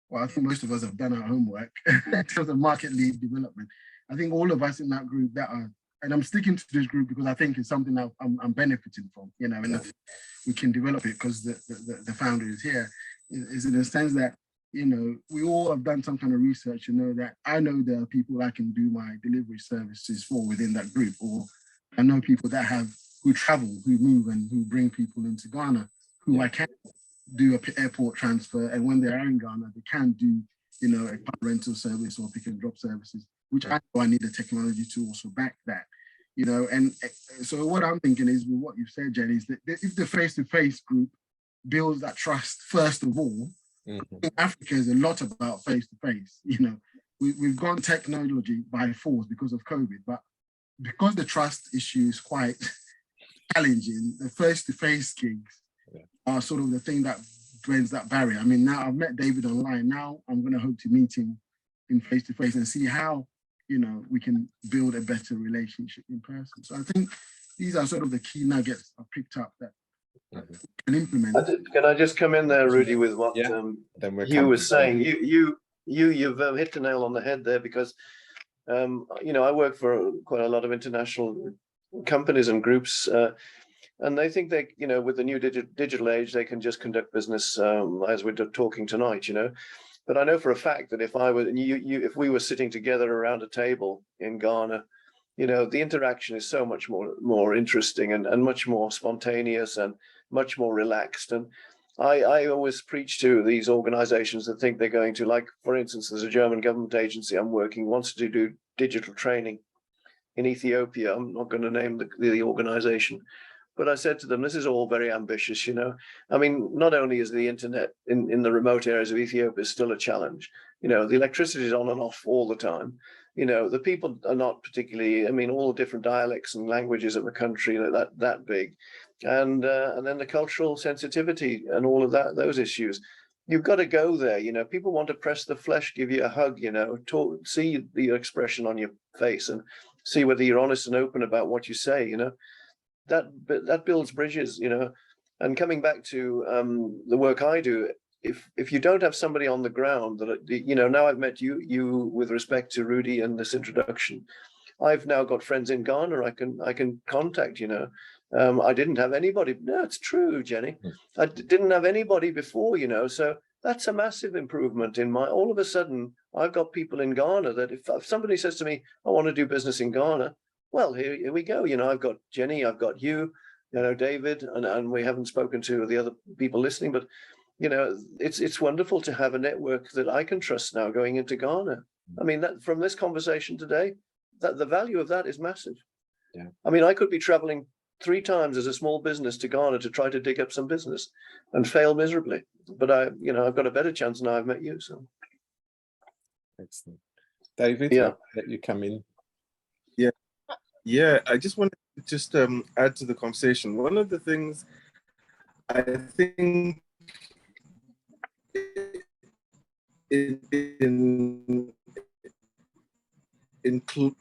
well, I think most of us have done our homework in terms of market lead development. I think all of us in that group that are, and I'm sticking to this group because I think it's something that I'm benefiting from, you know, and we can develop it because the founder is here, is in the sense that, you know, we all have done some kind of research, you know, that I know there are people I can do my delivery services for within that group, or I know people that who travel, who move and who bring people into Ghana, who I can do a airport transfer, and when they are in Ghana, they can do, you know, a car rental service or pick and drop services, which I know I need the technology to also back that, you know. And so what I'm thinking is, with what you've said, Jenny, is that if the face-to-face group builds that trust first of all, Africa is a lot about face-to-face. You know, we've gone technology by force because of COVID, but because the trust issue is quite challenging, the face-to-face gigs are sort of the thing that blends that barrier. I mean, now I've met David online. Now I'm going to hope to meet him in face-to-face and see how, you know, we can build a better relationship in person. So I think these are sort of the key nuggets I've picked up that can implement. Can I just come in there, Rudy, with what Hugh was saying? You've hit the nail on the head there, because you know, I work for quite a lot of international companies and groups, and they think they, you know, with the new digital age, they can just conduct business as we're talking tonight, you know. But I know for a fact that if I were if we were sitting together around a table in Ghana, you know, the interaction is so much more interesting and much more spontaneous and much more relaxed. And I always preach to these organizations that think they're going to, like, for instance, there's a German government agency I'm working, wants to do digital training in Ethiopia. I'm not going to name the organization, but I said to them, this is all very ambitious, you know. I mean, not only is the internet in the remote areas of Ethiopia still a challenge, you know, the electricity is on and off all the time. You know, the people are not particularly, I mean, all the different dialects and languages of the country are that big. And then the cultural sensitivity and all of that, those issues. You've got to go there, you know. People want to press the flesh, give you a hug, you know, talk, see the expression on your face and see whether you're honest and open about what you say, you know. That builds bridges, you know. And coming back to the work I do, if you don't have somebody on the ground that, you know, now I've met you with respect to Rudy and this introduction, I've now got friends in Ghana I can contact, you know. I didn't have anybody. No, it's true, Jenny. I didn't have anybody before, you know. So that's a massive improvement in my, all of a sudden, I've got people in Ghana that if somebody says to me, I want to do business in Ghana, well, here we go. You know, I've got Jenny, I've got you know, David, and we haven't spoken to the other people listening, but, you know, it's wonderful to have a network that I can trust now going into Ghana. I mean, that from this conversation today, that the value of that is massive. Yeah. I mean, I could be traveling 3 times as a small business to Ghana to try to dig up some business and fail miserably. But you know, I've got a better chance now I've met you. So excellent. David, let you come in. Yeah, I just want to just add to the conversation. One of the things I think include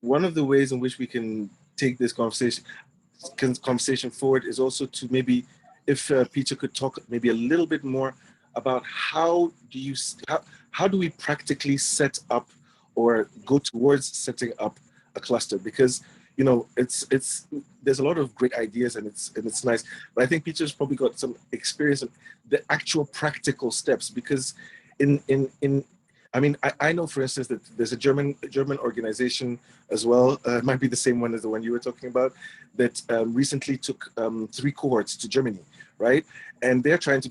one of the ways in which we can take this conversation forward is also to maybe, if Peter could talk maybe a little bit more about how do we practically set up or go towards setting up a cluster, because there's a lot of great ideas and it's nice, but I think Peter's probably got some experience in the actual practical steps, because I know, for instance, that there's a German organization as well, it might be the same one as the one you were talking about, that recently took 3 cohorts to Germany, right? And they're trying to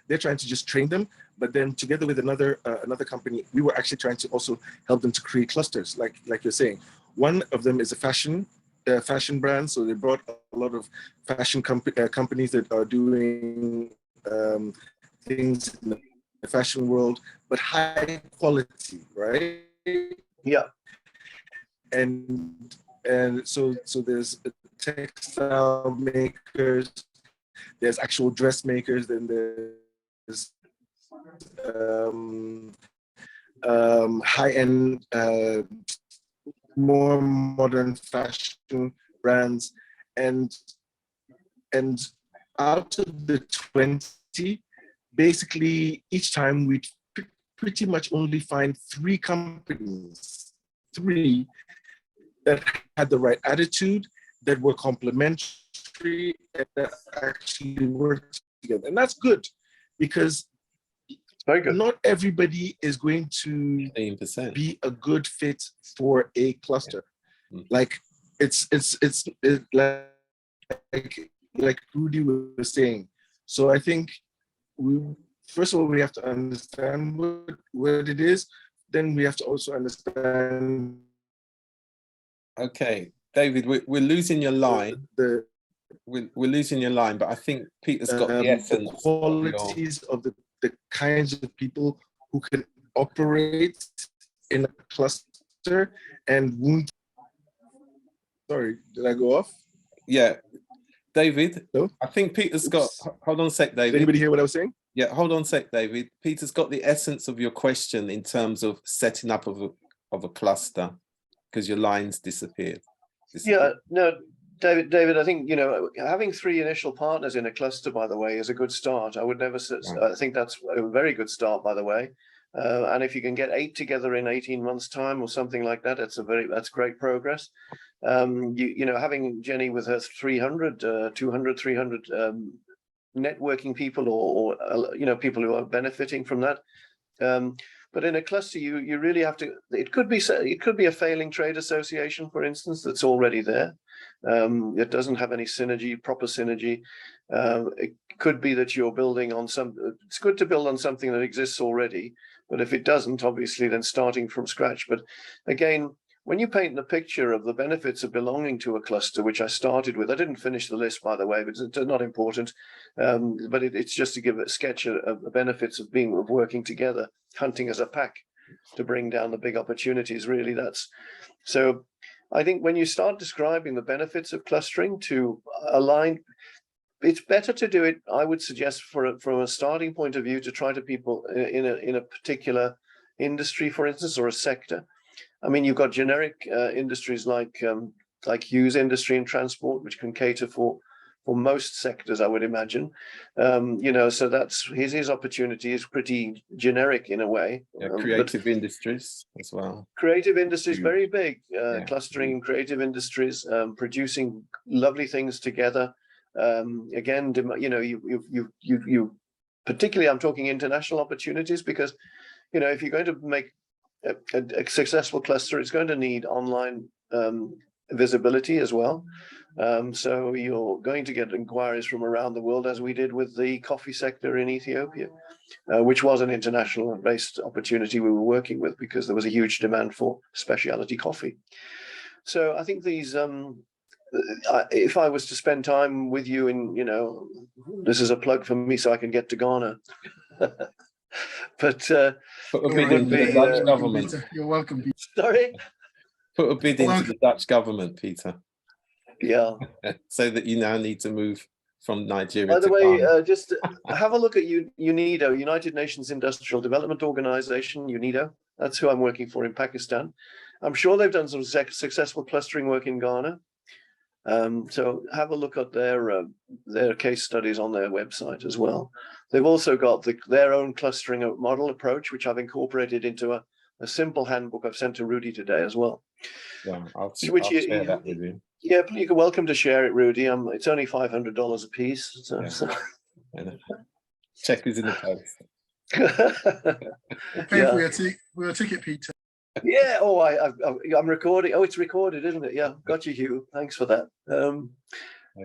they're trying to just train them, but then together with another company, we were actually trying to also help them to create clusters, like you're saying. One of them is a fashion brand, so they brought a lot of fashion companies that are doing things in the fashion world, but high quality, right? Yeah. And so there's textile makers, there's actual dressmakers, then there's high-end, more modern fashion brands, and out of the 20, basically each time we pretty much only find 3 companies, 3 that had the right attitude, that were complementary, and that actually worked together. And that's good, because Very good. not everybody is going to 15%. be a good fit for a cluster. Yeah. Mm. Like it's like Rudy was saying. So I think first of all, we have to understand what it is. Then we have to also understand. Okay, David, we're losing your line. We're losing your line, but I think Peter's got the essence. The qualities of the kinds of people who can operate in a cluster and won't. Sorry, did I go off? Yeah, David, No? I think Peter's got, hold on a sec, David. Did anybody hear what I was saying? Yeah, hold on a sec, David. Peter's got the essence of your question in terms of setting up of a cluster, because your lines disappeared. Yeah, no, David, I think, having 3 initial partners in a cluster, by the way, is a good start. I would never say, I think that's a very good start, by the way. And if you can get 8 together in 18 months' time or something like that, that's great progress. Having Jenny with her 300 networking people, or people who are benefiting from that. But in a cluster, you really have to. It could be a failing trade association, for instance, that's already there. It doesn't have any proper synergy. It could be that you're building on it's good to build on something that exists already, but if it doesn't, obviously, then starting from scratch. But again, when you paint the picture of the benefits of belonging to a cluster, which I started with, I didn't finish the list, by the way, but it's not important. But it's just to give a sketch of the benefits of working together, hunting as a pack to bring down the big opportunities. Really, so. I think when you start describing the benefits of clustering to align, it's better to do it, I would suggest, from a starting point of view, to try to people in a particular industry, for instance, or a sector. I mean, you've got generic industries like Hughes industry and transport, which can cater for most sectors, I would imagine. So that's his opportunity is pretty generic in a way. Yeah, creative industries as well. Creative industries, very big. Clustering in creative industries, producing lovely things together. Again, you particularly, I'm talking international opportunities, because if you're going to make a successful cluster, it's going to need online visibility as well. So you're going to get inquiries from around the world, as we did with the coffee sector in Ethiopia, which was an international based opportunity we were working with, because there was a huge demand for specialty coffee. So I think these, if I was to spend time with you this is a plug for me so I can get to Ghana. But put a bid into the Dutch government. Peter. You're welcome, Peter. Sorry? Put a bid into the Dutch government, Peter. Yeah. So that you now need to move from Nigeria. By the to way, Ghana. just have a look at UNIDO, United Nations Industrial Development Organization, UNIDO. That's who I'm working for in Pakistan. I'm sure they've done some successful clustering work in Ghana. So have a look at their case studies on their website as well. They've also got their own clustering model approach, which I've incorporated into a a simple handbook I've sent to Rudy today as well. Yeah, I'll Which share that with you. Yeah, you're welcome to share it, Rudy. It's only $500 a piece. So, Yeah. Check is in the post. We'll pay for your ticket, Peter. Yeah. Oh, I'm recording. Oh, it's recorded, isn't it? Yeah. Got you, Hugh. Thanks for that.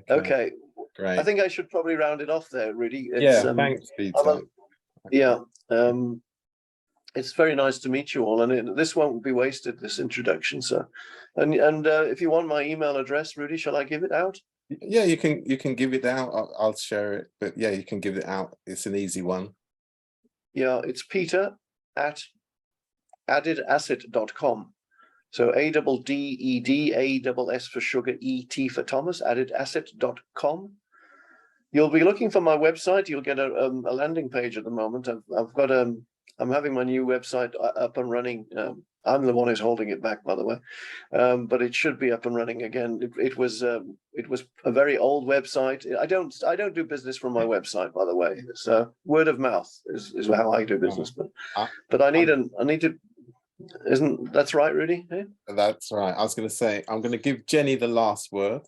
Okay. Great. I think I should probably round it off there, Rudy. Thanks, Peter. Yeah. It's very nice to meet you all, and this won't be wasted, this introduction. So, and if you want my email address, Rudy, shall I give it out? Yeah, you can give it out. I'll share it, but yeah, you can give it out. It's an easy one. Yeah, it's peter@addedasset.com. So ADDED, for sugar, ET for Thomas, addedasset.com. You'll be looking for my website. You'll get a landing page at the moment. I'm having my new website up and running. I'm the one who's holding it back, by the way, but it should be up and running again. It was a very old website. I don't do business from my website, by the way. So word of mouth is how I do business. But I need to. Isn't that's right, Rudy? Yeah? That's right. I was going to say I'm going to give Jenny the last word,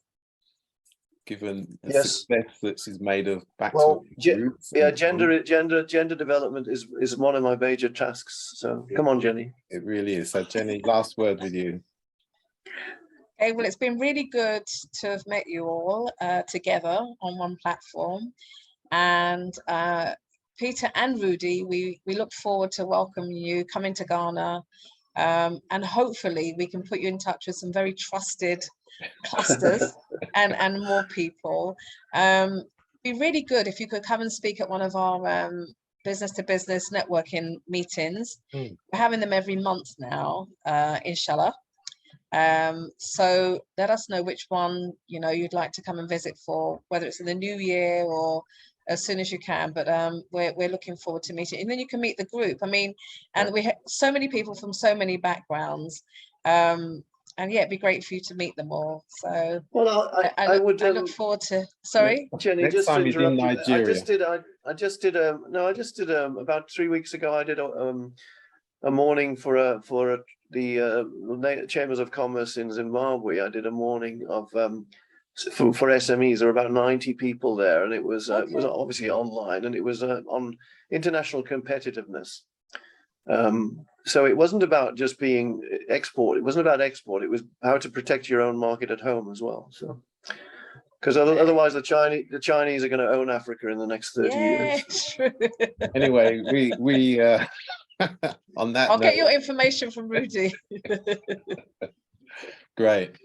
given the success that she's made of back to roots. Yeah, gender development is one of my major tasks. So come on, Jenny. It really is. So Jenny, last word with you. Okay, well, it's been really good to have met you all together on one platform, and Peter and Rudy, we look forward to welcoming you, coming to Ghana, and hopefully we can put you in touch with some very trusted clusters and more people. Be really good if you could come and speak at one of our business to business networking meetings. We're having them every month now, inshallah. So let us know which one you'd like to come and visit for, whether it's in the new year or as soon as you can, but we're looking forward to meeting, and then you can meet the group. I mean, and we have so many people from so many backgrounds, and yeah, it'd be great for you to meet them all. So well, I look forward to. Sorry, Jenny, next just time to you're in interrupt Nigeria. I just did about 3 weeks ago. I did a morning for the Chambers of Commerce in Zimbabwe. I did a morning of for SMEs. There were about 90 people there, and it was obviously online, and it was on international competitiveness. So it wasn't about just being export. It wasn't about export. It was how to protect your own market at home as well. So, because otherwise the Chinese are going to own Africa in the next 30 years. True. Anyway, we on that I'll note, get your information from Rudy. Great.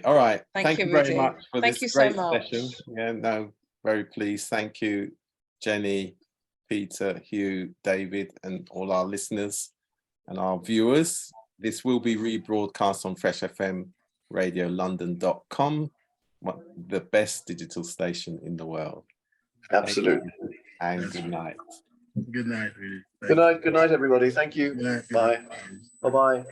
All right. Thank you, very Rudy. much for Thank this you so great much. session. Yeah, no, very pleased. Thank you, Jenny, Peter, Hugh, David, and all our listeners and our viewers. This will be rebroadcast on Fresh FM Radio London.com, the best digital station in the world. Absolutely. And good night. Good night, really. Good night, everybody. Thank you. Good night, bye. Bye-bye.